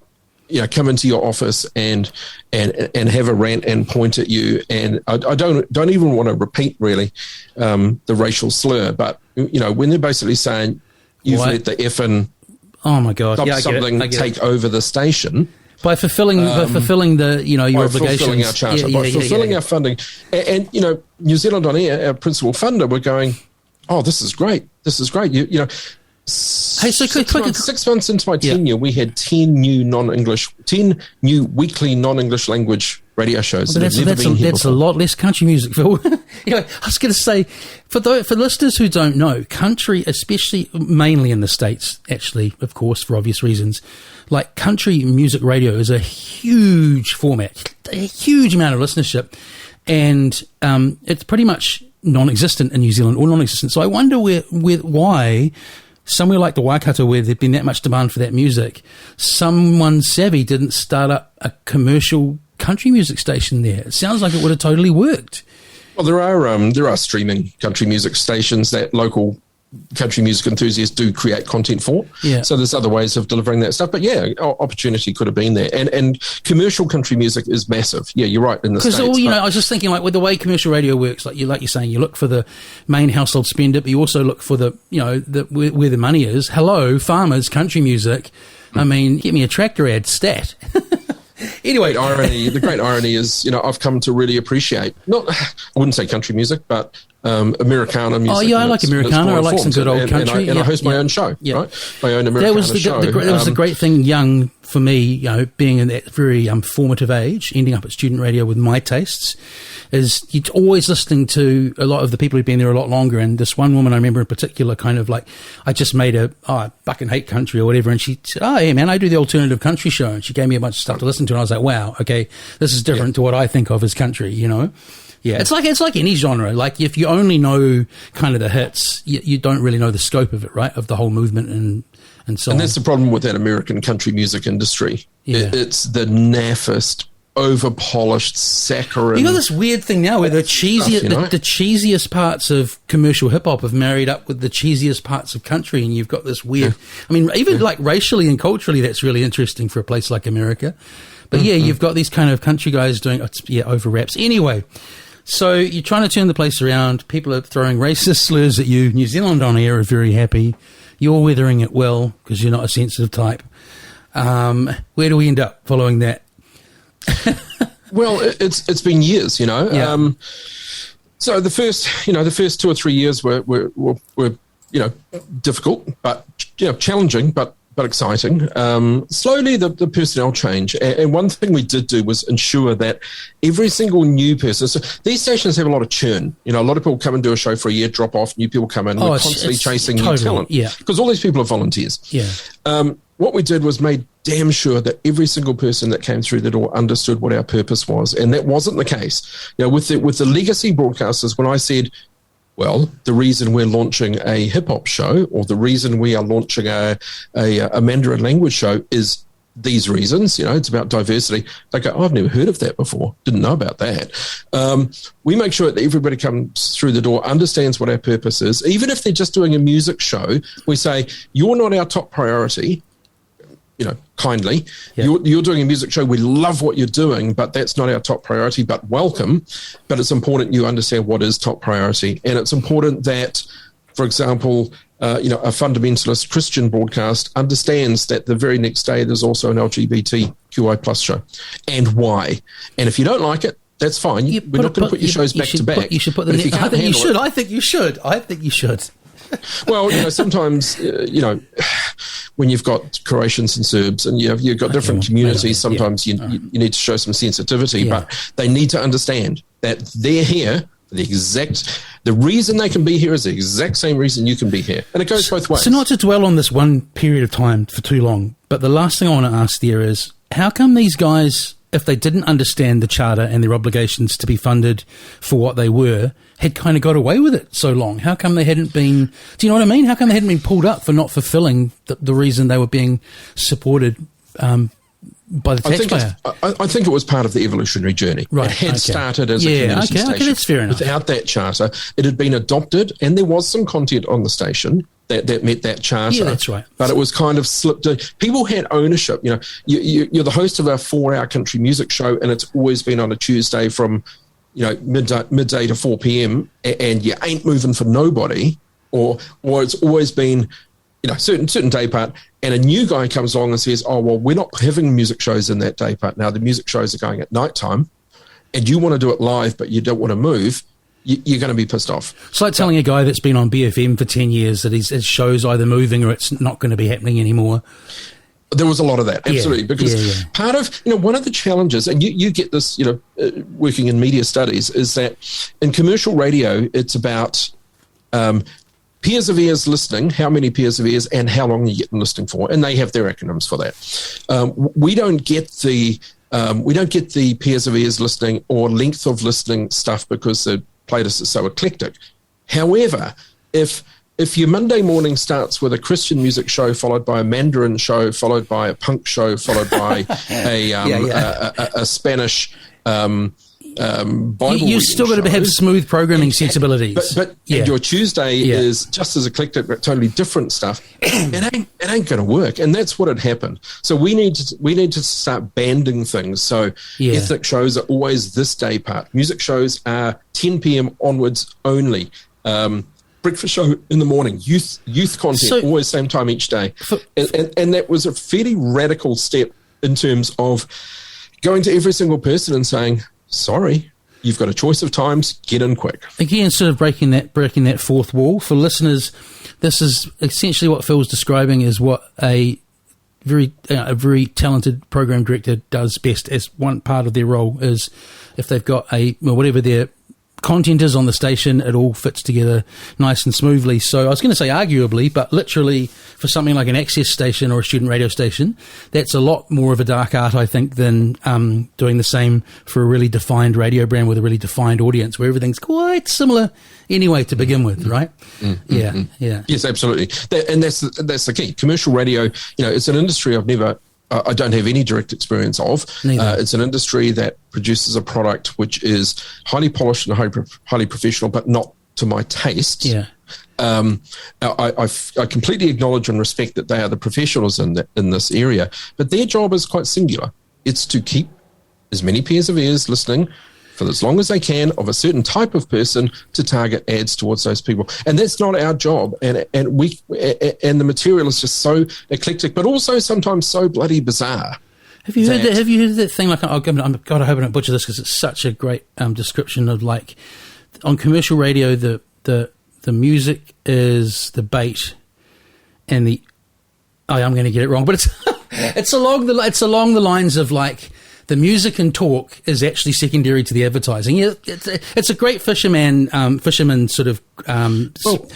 come into your office and have a rant and point at you, and I don't even want to repeat really the racial slur, but when they're basically saying you've let the effing oh my god, something take over the station. by fulfilling the your by obligations, fulfilling our charter, by fulfilling our funding, and New Zealand On Air, our principal funder, were going, oh, this is great. Hey, so 6 months into my tenure, we had 10 new weekly non-English language radio shows. That's a lot less country music, Phil. I was going to say, for listeners who don't know, country, especially mainly in the States, actually, of course, for obvious reasons, like country music radio is a huge format, a huge amount of listenership, and it's pretty much non-existent in New Zealand, or non-existent. So I wonder why somewhere like the Waikato, where there'd been that much demand for that music, someone savvy didn't start up a commercial country music station there. It sounds like it would have totally worked. Well, there are streaming country music stations that local country music enthusiasts do create content for. Yeah. So there's other ways of delivering that stuff. But yeah, opportunity could have been there. And commercial country music is massive. Yeah, you're right in the States. Because I was just thinking, like, with the way commercial radio works, like you're saying, you look for the main household spender, but you also look for the where the money is. Hello, farmers, country music. I mean, get me a tractor ad stat. Anyway, the great irony is, I've come to really appreciate, I wouldn't say country music, but Americana music. Oh, yeah, I like Americana. I like some good old country. And I host my own show, right? My own Americana show. That was the great thing, young, for me, being in that very formative age, ending up at student radio with my tastes, is you're always listening to a lot of the people who've been there a lot longer. And this one woman I remember in particular, kind of like, I just made I fucking hate country or whatever. And she said, oh, yeah, man, I do the alternative country show. And she gave me a bunch of stuff to listen to. And I was like, wow, okay, this is different to what I think of as country, Yeah, it's like any genre. Like if you only know kind of the hits, you don't really know the scope of it, right? Of the whole movement and so on. And that's the problem with that American country music industry. Yeah. It's the naffest, over-polished, saccharine. You got this weird thing now where the cheesiest parts of commercial hip hop have married up with the cheesiest parts of country, and you've got this weird. Yeah. I mean, even like racially and culturally, that's really interesting for a place like America. But you've got these kind of country guys doing over raps. Anyway. So you're trying to turn the place around. People are throwing racist slurs at you. New Zealand On Air are very happy. You're weathering it well because you're not a sensitive type. Where do we end up following that? Well, it's been years, Yeah. So the first 2 or 3 years were difficult, but challenging, but exciting. Slowly, the personnel change. And one thing we did do was ensure that every single new person, so these stations have a lot of churn. A lot of people come and do a show for a year, drop off, new people come in. We're constantly chasing new talent. Yeah. Because all these people are volunteers. Yeah. What we did was made damn sure that every single person that came through the door understood what our purpose was. And that wasn't the case. With the legacy broadcasters, when I said, well, the reason we're launching a hip-hop show or the reason we are launching a Mandarin language show is these reasons, it's about diversity. They go, oh, I've never heard of that before. Didn't know about that. We make sure that everybody comes through the door, understands what our purpose is. Even if they're just doing a music show, we say, you're not our top priority. Kindly. Yeah. You're doing a music show. We love what you're doing, but that's not our top priority, but welcome. But it's important you understand what is top priority. And it's important that, for example, a fundamentalist Christian broadcast understands that the very next day there's also an LGBTQI plus show. And why? And if you don't like it, that's fine. We're not going to put your shows back to back. You should put them next. I think you should. Well, sometimes, when you've got Croatians and Serbs and you've got different communities, sometimes you need to show some sensitivity, but they need to understand that they're here. The reason they can be here is the exact same reason you can be here. And it goes both ways. So not to dwell on this one period of time for too long, but the last thing I want to ask there is, how come these guys, if they didn't understand the charter and their obligations to be funded for what they were, had kind of got away with it so long? How come they hadn't been, do you know what I mean? How come they hadn't been pulled up for not fulfilling the reason they were being supported by the taxpayer? I think it was part of the evolutionary journey. Right. It had started as a community station. Okay, that's fair enough. Without that charter, it had been adopted, and there was some content on the station that met that charter. Yeah, that's right. But it was kind of slipped in. People had ownership. You're the host of a 4-hour country music show, and it's always been on a Tuesday from midday to 4 p.m. and you ain't moving for nobody, or it's always been certain day part, and a new guy comes along and says, oh, well, we're not having music shows in that day part now. The music shows are going at nighttime, and you want to do it live, but you don't want to move, you're going to be pissed off. It's like telling a guy that's been on BFM for 10 years that his show's either moving or it's not going to be happening anymore. There was a lot of that, absolutely, because part of, one of the challenges, and you get this, working in media studies, is that in commercial radio, it's about pairs of ears listening, how many pairs of ears, and how long you get them listening for, and they have their acronyms for that. We don't get the pairs of ears listening or length of listening stuff because the playlist is so eclectic. However, if your Monday morning starts with a Christian music show followed by a Mandarin show followed by a punk show followed by a Spanish Bible, you've still got to have smooth programming sensibilities. But and your Tuesday is just as eclectic but totally different stuff. It ain't going to work, and that's what had happened. So we need to start banding things. So ethnic shows are always this day part. Music shows are 10 p.m. onwards only. Breakfast show in the morning, youth content, always same time each day. And that was a fairly radical step in terms of going to every single person and saying, sorry, you've got a choice of times, get in quick. Again, sort of breaking that fourth wall. For listeners, this is essentially what Phil's describing is what a very talented program director does best as one part of their role is if they've got whatever their content is on the station, it all fits together nice and smoothly. So I was going to say arguably, but literally for something like an access station or a student radio station, that's a lot more of a dark art, I think, than doing the same for a really defined radio brand with a really defined audience where everything's quite similar anyway to begin with, right? Yeah. Yes, absolutely. And that's the key. Commercial radio, it's an industry I don't have any direct experience of. It's an industry that produces a product which is highly polished and highly professional, but not to my taste. Yeah. I completely acknowledge and respect that they are the professionals in this area, but their job is quite singular. It's to keep as many pairs of ears listening for as long as they can of a certain type of person to target ads towards those people. And that's not our job. And the material is just so eclectic, but also sometimes so bloody bizarre. Have you heard that thing? Like, God, I hope I don't butcher this because it's such a great description of, like, on commercial radio, the music is the bait, and I'm going to get it wrong, but it's along the lines of, like, the music and talk is actually secondary to the advertising. Yeah, it's a great fisherman sort of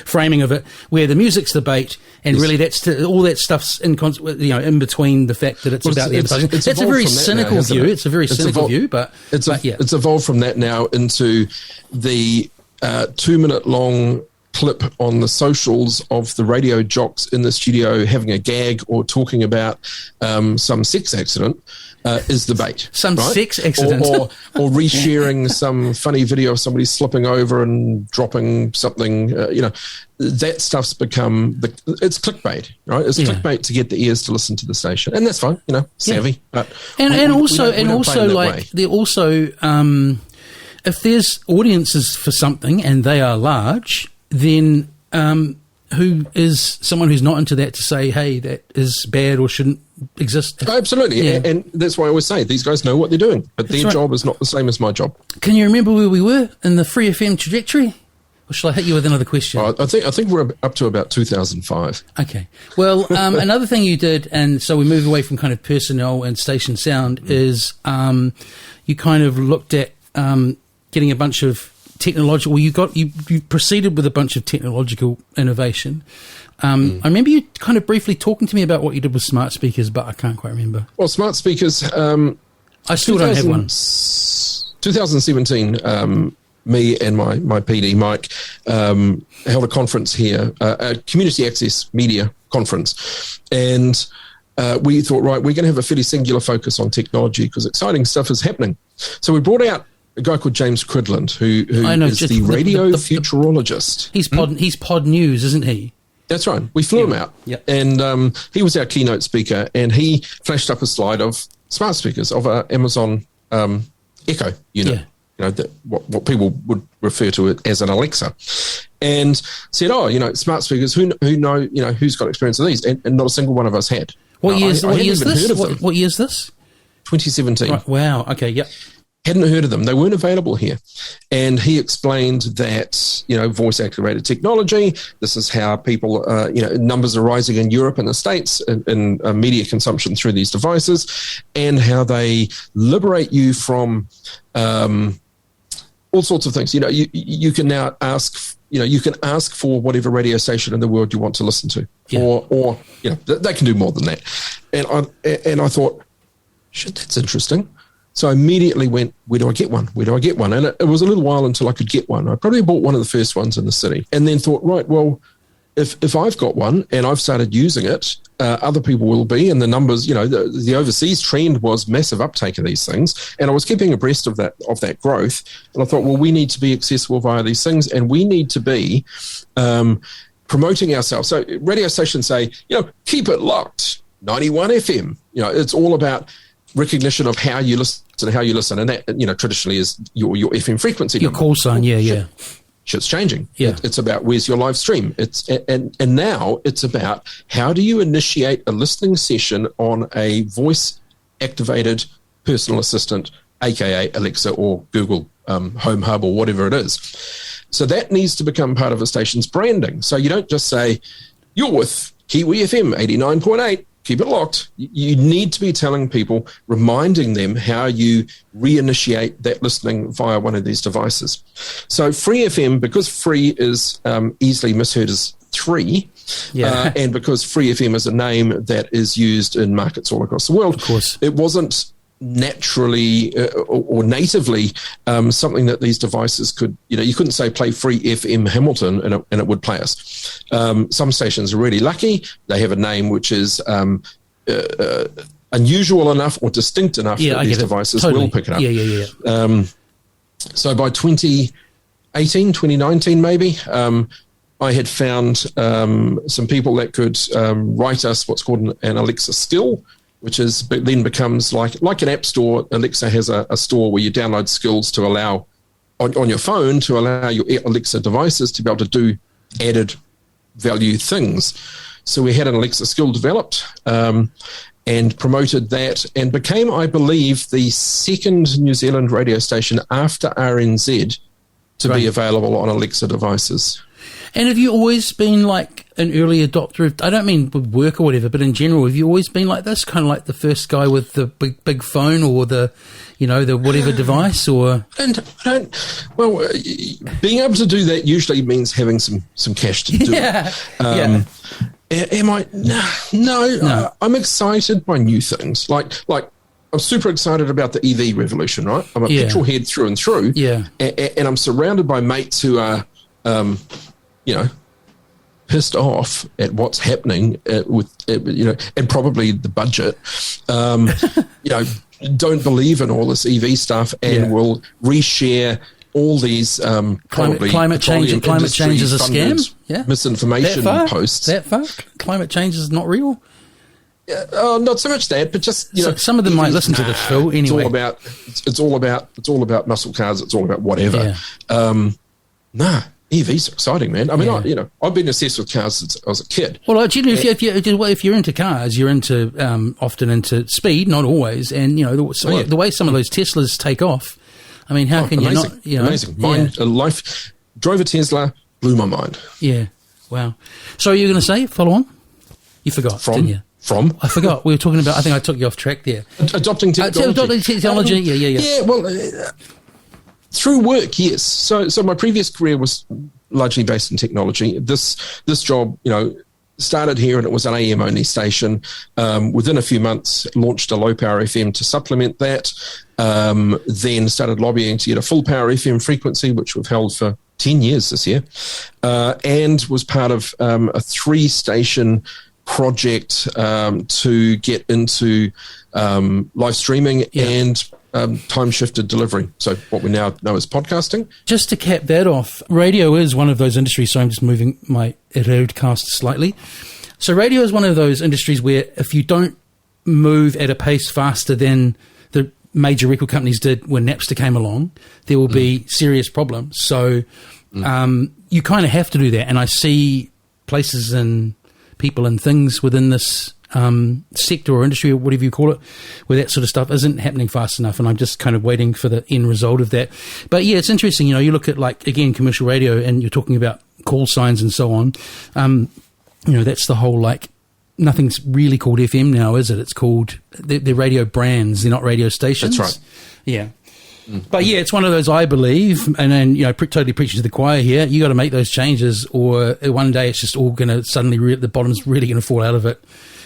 framing of it, where the music's the bait, and really all that stuff's in between the fact that it's about the advertising. It's a very cynical view. It's a very cynical view, but it's evolved from that now into the 2-minute long clip on the socials of the radio jocks in the studio having a gag or talking about some sex accident. Is the bait. Sex accident. Or resharing some funny video of somebody slipping over and dropping something, that stuff's become, it's clickbait, right? It's clickbait to get the ears to listen to the station. And that's fine, savvy. But they're also, if there's audiences for something and they are large, then who is someone who's not into that to say, hey, that is bad or shouldn't exist? Oh, absolutely. And that's why I always say these guys know what they're doing, but their job is not the same as my job. Can you remember where we were in the Free FM trajectory? Or shall I hit you with another question? I think we're up to about 2005. Okay. Well, another thing you did, and so we move away from kind of personnel and station sound, is you kind of looked at getting a bunch of technological. Well, you proceeded with a bunch of technological innovation. I remember you kind of briefly talking to me about what you did with smart speakers, but I can't quite remember. Well, smart speakers. I still don't have one. 2017. Me and my PD Mike held a conference here, a community access media conference, and we thought, right, we're going to have a fairly singular focus on technology because exciting stuff is happening. So we brought out a guy called James Cridland, who is the radio futurologist. He's Pod News, isn't he? That's right. We flew him out, and he was our keynote speaker, and he flashed up a slide of smart speakers of our Amazon Echo unit. What people would refer to it as an Alexa. and said, "Oh, smart speakers. Who know? Who's got experience with these?" And not a single one of us had. What year is this? Heard of them. What year is this? 2017. Right, wow. Okay. Yep. Hadn't heard of them. They weren't available here. And he explained that, voice-activated technology, this is how people, numbers are rising in Europe and the States in media consumption through these devices, and how they liberate you from all sorts of things. You can now ask, you can ask for whatever radio station in the world you want to listen to. Yeah. Or they can do more than that. And I thought, shit, that's interesting. So I immediately went, where do I get one? And it was a little while until I could get one. I probably bought one of the first ones in the city, and then thought, right, well, if I've got one and I've started using it, other people will be, and the numbers, the overseas trend was massive uptake of these things, and I was keeping abreast of that growth. And I thought, well, we need to be accessible via these things, and we need to be promoting ourselves. So radio stations say, keep it locked, 91 FM. It's all about recognition of how you listen and how you listen, and that traditionally is your FM frequency, your call sign. Yeah. Shit's changing. Yeah, it's about where's your live stream. And now it's about how do you initiate a listening session on a voice activated personal assistant, aka Alexa or Google Home Hub or whatever it is. So that needs to become part of a station's branding. So you don't just say you're with Kiwi FM 89.8. Keep it locked. You need to be telling people, reminding them how you reinitiate that listening via one of these devices. So Free FM, because free is easily misheard as 3, and because Free FM is a name that is used in markets all across the world, of course, it wasn't naturally or natively something that these devices could, you couldn't say play Free FM Hamilton and it would play us. Some stations are really lucky. They have a name which is unusual enough or distinct enough that these devices will pick it up. Yeah. So by 2018, 2019 maybe, I had found some people that could write us what's called an Alexa skill, which then becomes like an app store. Alexa has a store where you download skills to allow on your phone to allow your Alexa devices to be able to do added value things. So we had an Alexa skill developed and promoted that, and became, I believe, the second New Zealand radio station after RNZ to be available on Alexa devices. And have you always been like an early adopter of, I don't mean with work or whatever, but in general, have you always been like this, kind of like the first guy with the big phone or the whatever device? Or and being able to do that usually means having some cash to do it. Am I? No. I'm excited by new things. Like I'm super excited about the EV revolution, right? I'm a petrol head through and through. Yeah. And I'm surrounded by mates who are, pissed off at what's happening with, and probably the budget, don't believe in all this EV stuff and will reshare all these climate change is a scam. Misinformation posts. That far? Climate change is not real. Not so much that, but just some of them might listen to this, Phil. Anyway, it's all about muscle cars. It's all about whatever. EVs are exciting, man. I mean, I've been obsessed with cars since I was a kid. Well, if you're into cars, you're into often into speed, not always, and the way some of those Teslas take off. I mean, how can amazing. you not? Amazing. Life drove a Tesla, blew my mind. Yeah. Wow. So you're going to say follow on? You forgot, didn't you? I forgot. We were talking about. I think I took you off track there. Adopting technology. Yeah. Well. Through work, yes. So my previous career was largely based in technology. This job, started here, and it was an AM only station. Within a few months, launched a low power FM to supplement that. Then started lobbying to get a full power FM frequency, which we've held for 10 years this year, and was part of a 3-station project to get into live streaming and time-shifted delivery. So what we now know as podcasting. Just to cap that off, radio is one of those industries, so I'm just moving my roadcast slightly. So radio is one of those industries where if you don't move at a pace faster than the major record companies did when Napster came along, there will be serious problems. So you kind of have to do that. And I see places and people and things within this sector or industry or whatever you call it, where that sort of stuff isn't happening fast enough, and I'm just kind of waiting for the end result of that. But yeah, it's interesting, you look at, like, again, commercial radio, and you're talking about call signs and so on. That's the whole, like, nothing's really called FM now, is it? It's called, they're radio brands, they're not radio stations. That's right. Yeah. But yeah, it's one of those, I believe, and then, totally preaching to the choir here, you got to make those changes, or one day it's just all going to suddenly, the bottom's really going to fall out of it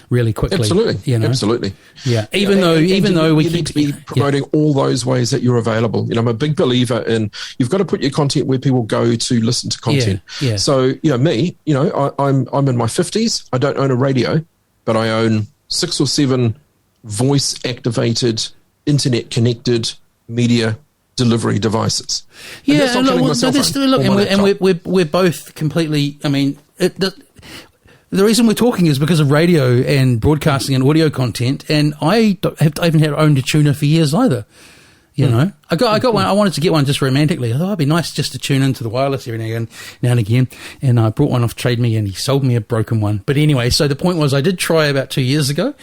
really quickly. Absolutely. Absolutely. Yeah. Even though we need to be promoting all those ways that you're available. I'm a big believer in, you've got to put your content where people go to listen to content. Yeah. So, me, I'm in my 50s. I don't own a radio, but I own 6 or 7 voice activated, internet connected media delivery devices. Yeah, we're both completely. I mean, the reason we're talking is because of radio and broadcasting and audio content, and I haven't had owned a tuner for years either. I got one. I wanted to get one just romantically. I thought it'd be nice just to tune into the wireless every now and again. And I brought one off Trade Me, and he sold me a broken one. But anyway, so the point was, I did try about 2 years ago,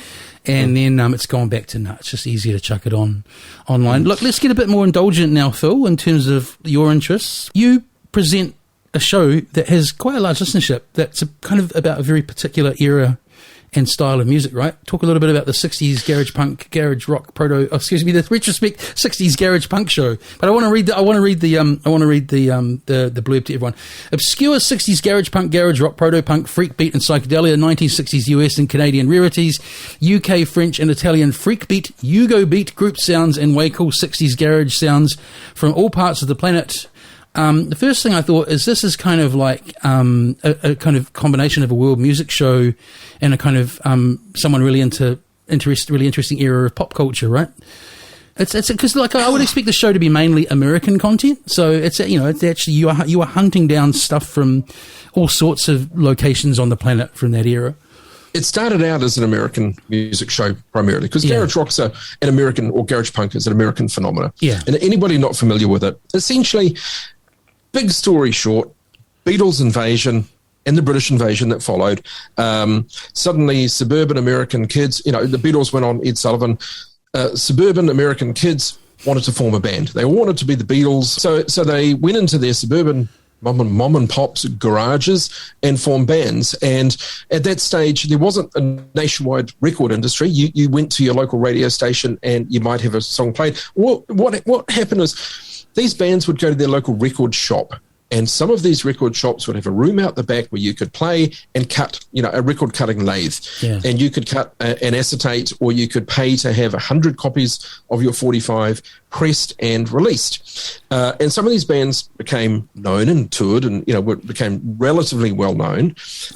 and then it's gone back to it's just easier to chuck it online. Look, let's get a bit more indulgent now, Phil, in terms of your interests. You present a show that has quite a large listenership. That's kind of about a very particular era and style of music, right? Talk a little bit about the 60s garage punk, garage rock, the retrospect 60s garage punk show. But I want to read the blurb to everyone. Obscure 60s garage punk, garage rock, proto punk, freak beat and psychedelia, 1960s US and Canadian rarities, UK, French and Italian freak beat, Yugo beat, group sounds and way cool 60s garage sounds from all parts of the planet. The first thing I thought is this is kind of like a kind of combination of a world music show and a kind of someone really really interesting era of pop culture, right? It's because, like, I would expect the show to be mainly American content, so it's actually you are hunting down stuff from all sorts of locations on the planet from that era. It started out as an American music show primarily, because garage rock's an American, or garage punk is an American phenomena. Yeah. And anybody not familiar with it, essentially, big story short, Beatles invasion and the British invasion that followed. Suddenly, suburban American kids, the Beatles went on Ed Sullivan. Suburban American kids wanted to form a band. They all wanted to be the Beatles. So they went into their suburban mom and pops garages and formed bands. And at that stage, there wasn't a nationwide record industry. You went to your local radio station and you might have a song played. What happened is these bands would go to their local record shop, and some of these record shops would have a room out the back where you could play and cut, a record cutting lathe. Yeah. And you could cut an acetate, or you could pay to have 100 copies of your 45 pressed and released. And some of these bands became known and toured and, became relatively well known.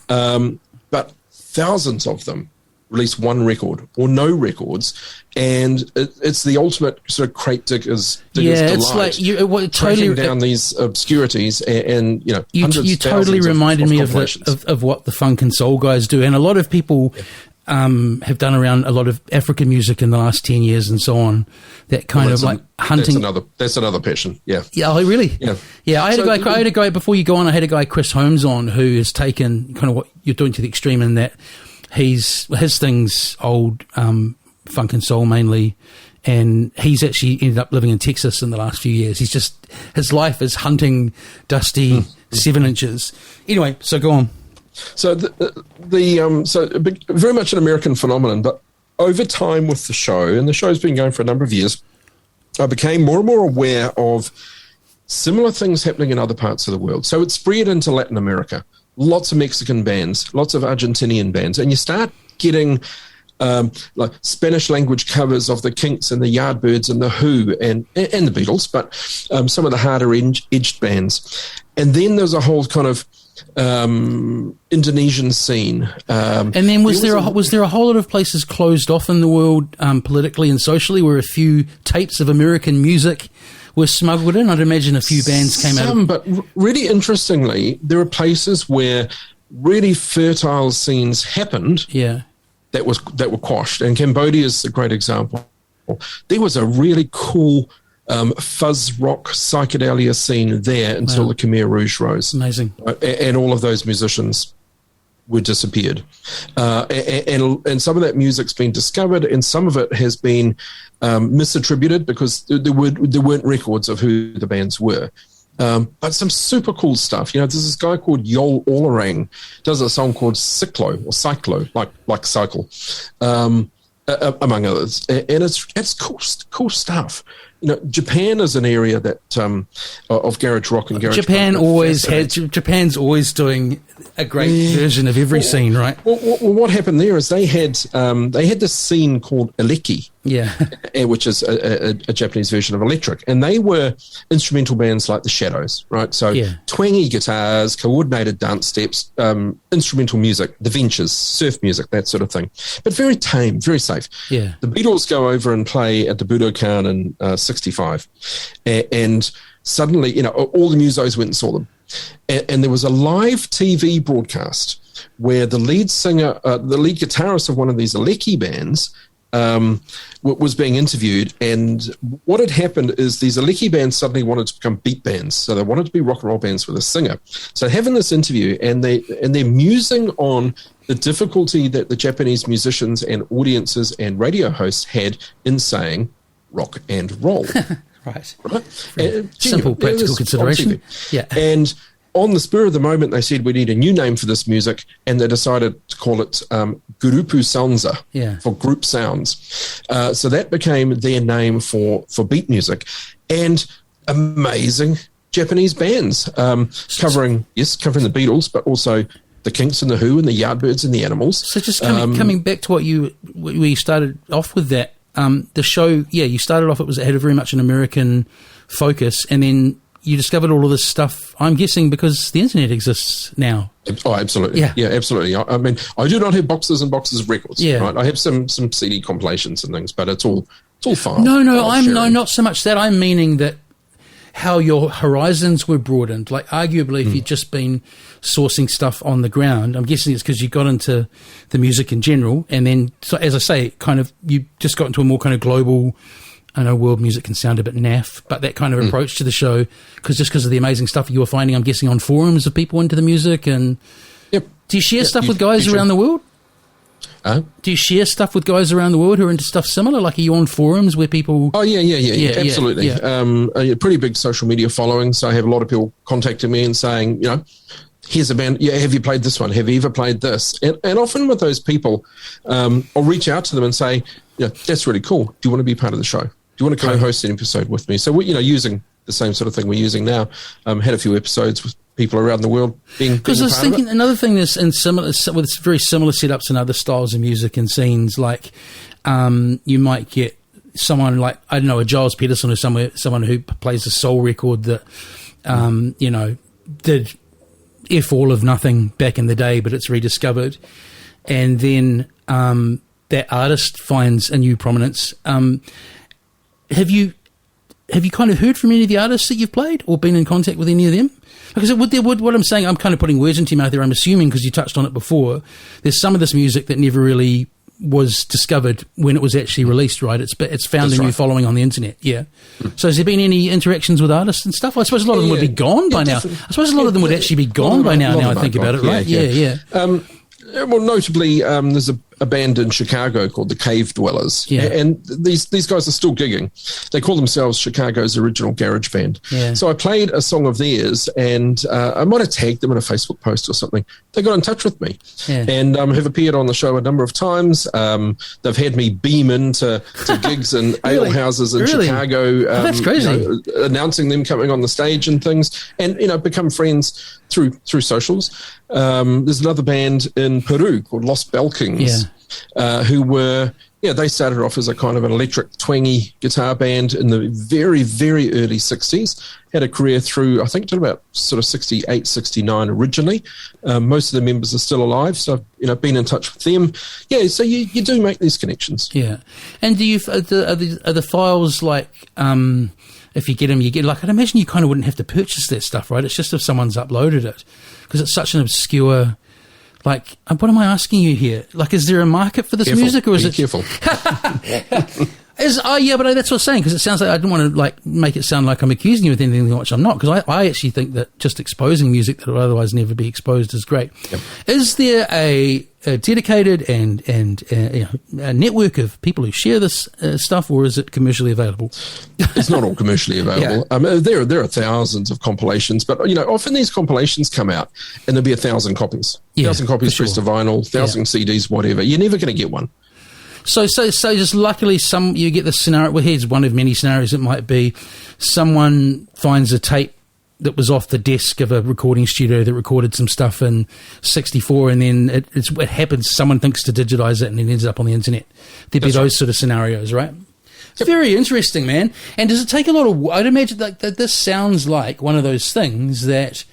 But thousands of them release one record or no records, and it's the ultimate sort of crate digger's it's delight. Like tracking down these obscurities and you totally reminded me of what the funk and soul guys do, and a lot of people have done around a lot of African music in the last 10 years and so on. That kind of like hunting. That's another passion. Yeah. Yeah. Oh, really? Yeah. Yeah. I had a guy before you go on. I had a guy, Chris Holmes, on, who has taken kind of what you're doing to the extreme in that. His thing's old funk and soul mainly, and he's actually ended up living in Texas in the last few years. His life is hunting dusty 7 inches. Anyway, so go on. So very much an American phenomenon, but over time with the show, and the show's been going for a number of years, I became more and more aware of similar things happening in other parts of the world. So it spread into Latin America. Lots of Mexican bands, lots of Argentinian bands, and you start getting like Spanish language covers of the Kinks and the Yardbirds and the Who and the Beatles, but some of the harder edged bands. And then there's a whole kind of Indonesian scene. And then was there a whole lot of places closed off in the world politically and socially, where a few tapes of American music were smuggled in? I'd imagine a few bands came out. But really interestingly, there are places where really fertile scenes happened. Yeah, that were quashed, and Cambodia is a great example. There was a really cool fuzz rock psychedelia scene there until the Khmer Rouge rose. Amazing. And all of those musicians were disappeared. And some of that music's been discovered, and some of it has been misattributed because there weren't records of who the bands were. But some super cool stuff. There's this guy called Yol Olarang, does a song called Cyclo, like cycle, among others. And it's cool stuff. Japan is an area that of garage rock and garage punk. Japan's always doing a great version of every scene, right? Well, what happened there is they had this scene called Eleki, which is a Japanese version of electric, and they were instrumental bands like the Shadows, right? So twangy guitars, coordinated dance steps, instrumental music, the Ventures, surf music, that sort of thing, but very tame, very safe. Yeah. The Beatles go over and play at the Budokan in 65, and suddenly, all the musos went and saw them. And there was a live TV broadcast where the lead singer, the lead guitarist of one of these Eleki bands was being interviewed. And what had happened is these Eleki bands suddenly wanted to become beat bands. So they wanted to be rock and roll bands with a singer. So having this interview, and they're musing on the difficulty that the Japanese musicians and audiences and radio hosts had in saying rock and roll. Right. Simple, practical consideration. Yeah. And on the spur of the moment, they said, we need a new name for this music, and they decided to call it Gurupu Soundza for group sounds. So that became their name for beat music. And amazing Japanese bands covering the Beatles, but also the Kinks and the Who and the Yardbirds and the Animals. So just coming back to what we started off with that, the show, you started off, it had a very much an American focus, and then you discovered all of this stuff, I'm guessing, because the internet exists now. Oh, absolutely. Yeah, absolutely. I mean, I do not have boxes and boxes of records. Yeah. Right? I have some CD compilations and things, but it's all file. No, not so much that. I'm meaning that how your horizons were broadened. Like, arguably, if you'd just been sourcing stuff on the ground, I'm guessing it's because you got into the music in general, and then, so as I say, kind of, you just got into a more kind of global, I know world music can sound a bit naff, but that kind of approach to the show, because of the amazing stuff you were finding, I'm guessing, on forums of people into the music. And do you share stuff with guys around the world? Do you share stuff with guys around the world who are into stuff similar? Like, are you on forums where people... Oh, yeah, absolutely. A pretty big social media following, so I have a lot of people contacting me and saying, here's a band, have you played this one? Have you ever played this? And often with those people, I'll reach out to them and say, that's really cool. Do you want to be part of the show? Do you want to co-host an episode with me? So we're, using the same sort of thing we're using now. Had a few episodes with people around the world because I was thinking another thing that's in similar with very similar setups and other styles of music and scenes, like you might get someone like, I don't know, a Giles Peterson or someone who plays a soul record that did F all of nothing back in the day, but it's rediscovered, and then that artist finds a new prominence. Have you kind of heard from any of the artists that you've played or been in contact with any of them? Because what I'm saying, I'm kind of putting words into your mouth there. I'm assuming, because you touched on it before, there's some of this music that never really was discovered when it was actually released, right? It's found a new following on the internet, So has there been any interactions with artists and stuff? I suppose a lot of them would be gone by now. I suppose a lot of them would actually be gone by now I think about it, right? Yeah. Well, notably, there's a band in Chicago called the Cave Dwellers, and these guys are still gigging. They call themselves Chicago's original garage band. So I played a song of theirs, and I might have tagged them in a Facebook post or something. They got in touch with me and have appeared on the show a number of times. They've had me beam into gigs in ale houses in Chicago. That's crazy. Announcing them coming on the stage and things, and become friends through socials. There's another band in Peru called Los Belkings, who were, they started off as a kind of an electric twangy guitar band in the very, very early 60s, had a career through, I think, to about sort of 68, 69 originally. Most of the members are still alive, so I've been in touch with them. So you do make these connections. And do you, are the files like... if you get them, like, I'd imagine you kind of wouldn't have to purchase that stuff, right? It's just if someone's uploaded it, because it's such an obscure, like, what am I asking you here? Like, is there a market for this music, or is it... Careful. Yeah, but that's what I'm saying, because it sounds like I didn't want to like make it sound like I'm accusing you of anything which I'm not, because I actually think that just exposing music that would otherwise never be exposed is great. Yep. Is there a dedicated and a network of people who share this stuff, or is it commercially available? It's not all commercially available. Yeah. There are thousands of compilations, but often these compilations come out and there'll be 1,000 copies, 1,000 copies pressed to vinyl, 1,000 CDs, whatever. You're never going to get one. So just luckily, you get the scenario. Well, here's one of many scenarios. It might be someone finds a tape that was off the desk of a recording studio that recorded some stuff in '64, and then it happens. Someone thinks to digitize it, and it ends up on the internet. There'd be those sort of scenarios, right? It's very interesting, man. And does it take a lot of? I'd imagine that this sounds like one of those things that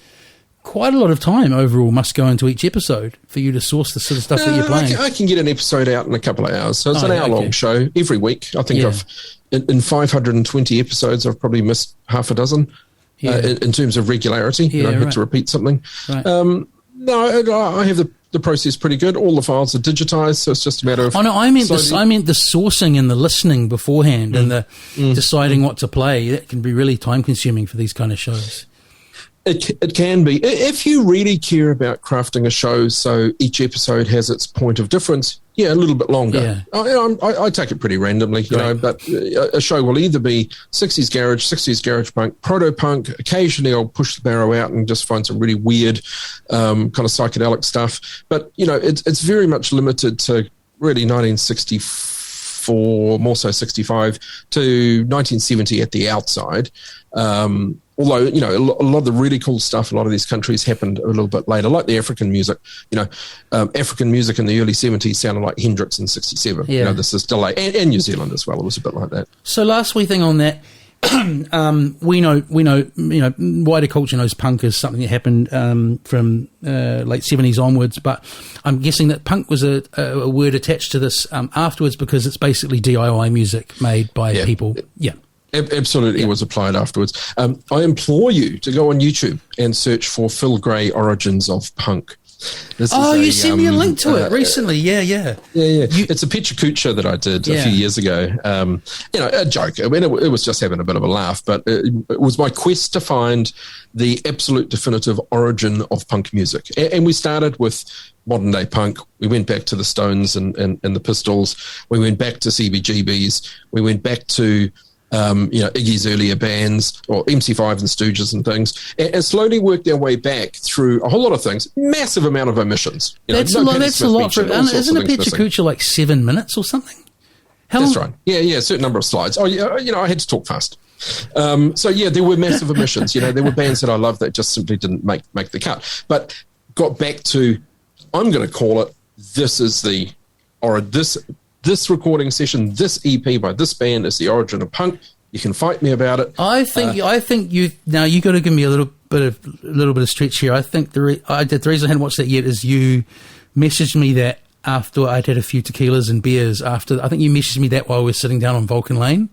quite a lot of time overall must go into each episode for you to source the sort of stuff that you're playing. I can get an episode out in a couple of hours. So it's an hour-long show every week. I think in 520 episodes, I've probably missed half a dozen in terms of regularity. I had to repeat something. Right. I have the process pretty good. All the files are digitized, so it's just a matter of... Oh, no, I meant the sourcing and the listening beforehand and the deciding what to play. That can be really time-consuming for these kind of shows. It can be. If you really care about crafting a show so each episode has its point of difference, a little bit longer. Yeah. I take it pretty randomly, but a show will either be 60s garage punk, proto-punk. Occasionally I'll push the barrow out and just find some really weird kind of psychedelic stuff. But, it's very much limited to really 1964, more so 65, to 1970 at the outside. Although, a lot of the really cool stuff in a lot of these countries happened a little bit later, like the African music. African music in the early 70s sounded like Hendrix in 67. Yeah. This is delay. And New Zealand as well. It was a bit like that. So last wee thing on that, we know, wider culture knows punk is something that happened from late 70s onwards, but I'm guessing that punk was a word attached to this afterwards, because it's basically DIY music made by people. Yeah. Absolutely, was applied afterwards. I implore you to go on YouTube and search for Phil Gray Origins of Punk. You sent me a link to it recently. Yeah. It's a Pecha Kucha that I did a few years ago. A joke. I mean, it was just having a bit of a laugh, but it was my quest to find the absolute definitive origin of punk music. And we started with modern day punk. We went back to the Stones and the Pistols. We went back to CBGBs. We went back to Iggy's earlier bands, or MC5 and Stooges and things, and slowly worked our way back through a whole lot of things. Massive amount of omissions. That's a lot for... Isn't a Pecha Kucha like 7 minutes or something? That's right. Yeah, a certain number of slides. I had to talk fast. There were massive omissions. There were bands that I loved that just simply didn't make the cut. But got back to, I'm going to call it, this recording session, this EP by this band is the origin of punk. You can fight me about it. I think you got to give me a little bit of stretch here. I think the reason I hadn't watched that yet is you messaged me that after I'd had a few tequilas and beers. I think you messaged me that while we were sitting down on Vulcan Lane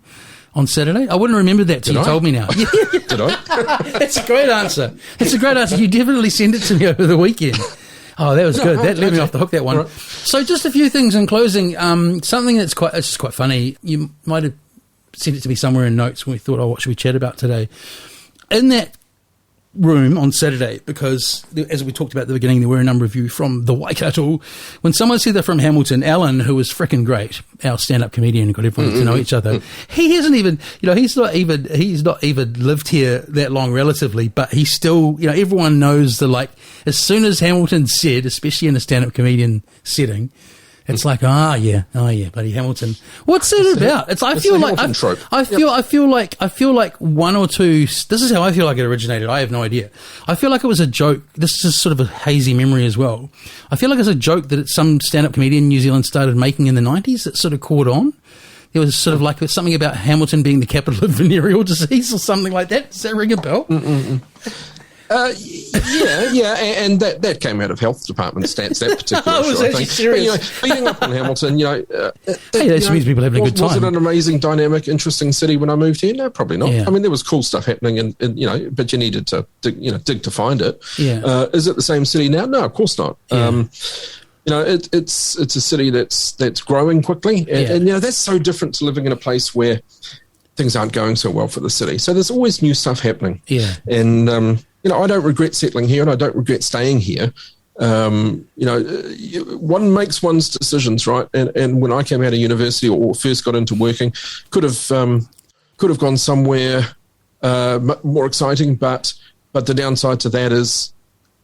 on Saturday. I wouldn't remember that till you told me now. Did I? That's a great answer. You definitely sent it to me over the weekend. Oh, that was good. That let me off the hook, that one. Right. So just a few things in closing. Something it's just quite funny. You might have sent it to me somewhere in notes when we thought, what should we chat about today? In that room on Saturday, because as we talked about at the beginning, there were a number of you from the Waikato. When someone said they're from Hamilton, Alan, who was frickin' great, our stand-up comedian, got everyone to know each other. He hasn't even, he's not even lived here that long relatively, but he's still, everyone knows as soon as Hamilton said, especially in a stand-up comedian setting, it's like, buddy, Hamilton. What's it about? I feel like one or two. This is how I feel like it originated. I have no idea. I feel like it was a joke. This is sort of a hazy memory as well. I feel like it's a joke that some stand-up comedian in New Zealand started making in the 90s that sort of caught on. There was sort of like something about Hamilton being the capital of venereal disease or something like that. Does that ring a bell? And that came out of health department stats, that particular was actually serious. Beating up on Hamilton, that means people having a good time. Was it an amazing, dynamic, interesting city when I moved here? No, probably not. Yeah. I mean, there was cool stuff happening, and but you needed to dig to find it. Yeah. Is it the same city now? No, of course not. Yeah. it's a city that's growing quickly, and that's so different to living in a place where things aren't going so well for the city. So there's always new stuff happening. Yeah. And I don't regret settling here, and I don't regret staying here. One makes one's decisions, right? And when I came out of university or first got into working, could have gone somewhere more exciting, but the downside to that is,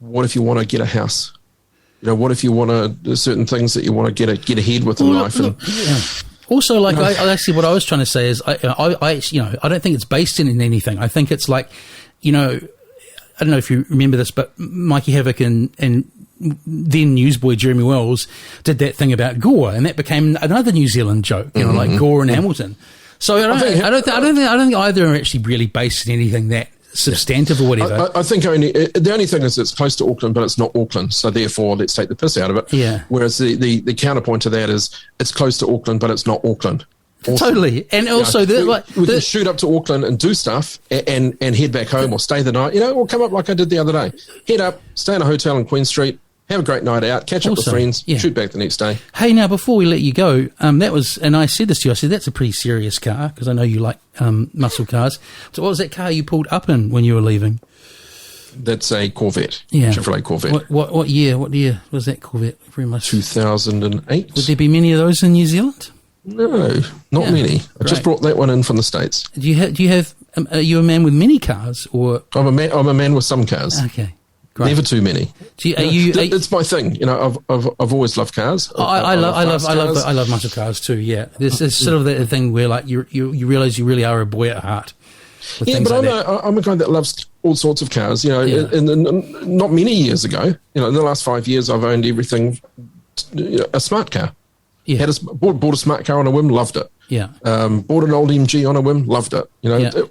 what if you want to get a house? What if you want to, there's certain things that you want to get ahead with in life? Also, like, I actually, what I was trying to say is, I don't think it's based in anything. I think it's like, I don't know if you remember this, but Mikey Havoc and then newsboy Jeremy Wells did that thing about Gore, and that became another New Zealand joke, like Gore and Hamilton. So I don't think either are actually really based in anything that substantive or whatever. I think the only thing is it's close to Auckland, but it's not Auckland, so therefore let's take the piss out of it. Yeah. Whereas the counterpoint to that is it's close to Auckland, but it's not Auckland. Awesome. Totally. And also we can shoot up to Auckland and do stuff and head back home or stay the night. Or come up like I did the other day. Head up, stay in a hotel in Queen Street, have a great night out, catch up with friends, shoot back the next day. Hey, now before we let you go, that was, and I said this to you, I said that's a pretty serious car, because I know you like muscle cars. So what was that car you pulled up in when you were leaving? That's a Corvette, Chevrolet Corvette. What year was that Corvette? Very much 2008. Would there be many of those in New Zealand? No, not many. I just brought that one in from the States. Do you have? Are you a man with many cars, or I'm a man with some cars? Okay. Great. Never too many. It's my thing. I've always loved cars. I love muscle cars too. Yeah, there's sort of that thing where like you realise you really are a boy at heart. Yeah, but I'm a guy that loves all sorts of cars. And not many years ago, in the last 5 years, I've owned everything. A smart car. Yeah. Bought a smart car on a whim, loved it. Yeah. Bought an old MG on a whim, loved it.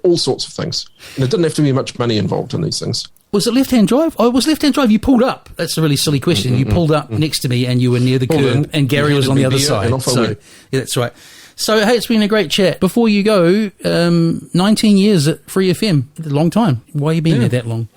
All sorts of things. And it didn't have to be much money involved in these things. Was it left-hand drive? Oh, it was left-hand drive. You pulled up. That's a really silly question. You pulled up next to me and you were near the curb and Gary was on the other side. So, that's right. So, hey, it's been a great chat. Before you go, 19 years at Free FM. A long time. Why have you been there that long?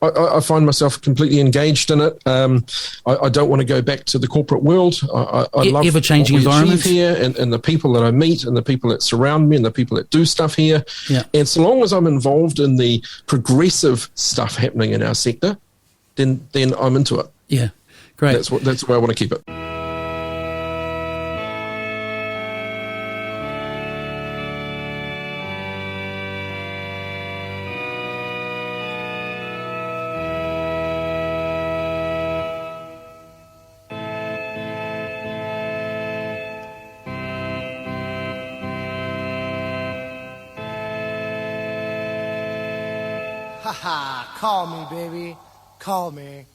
I find myself completely engaged in it. I don't want to go back to the corporate world. I love ever-changing environment here, and the people that I meet, and the people that surround me, and the people that do stuff here. Yeah. And so long as I'm involved in the progressive stuff happening in our sector, then I'm into it. Yeah, great. That's the way I want to keep it. Call me, baby. Call me.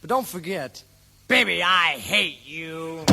But don't forget, baby, I hate you.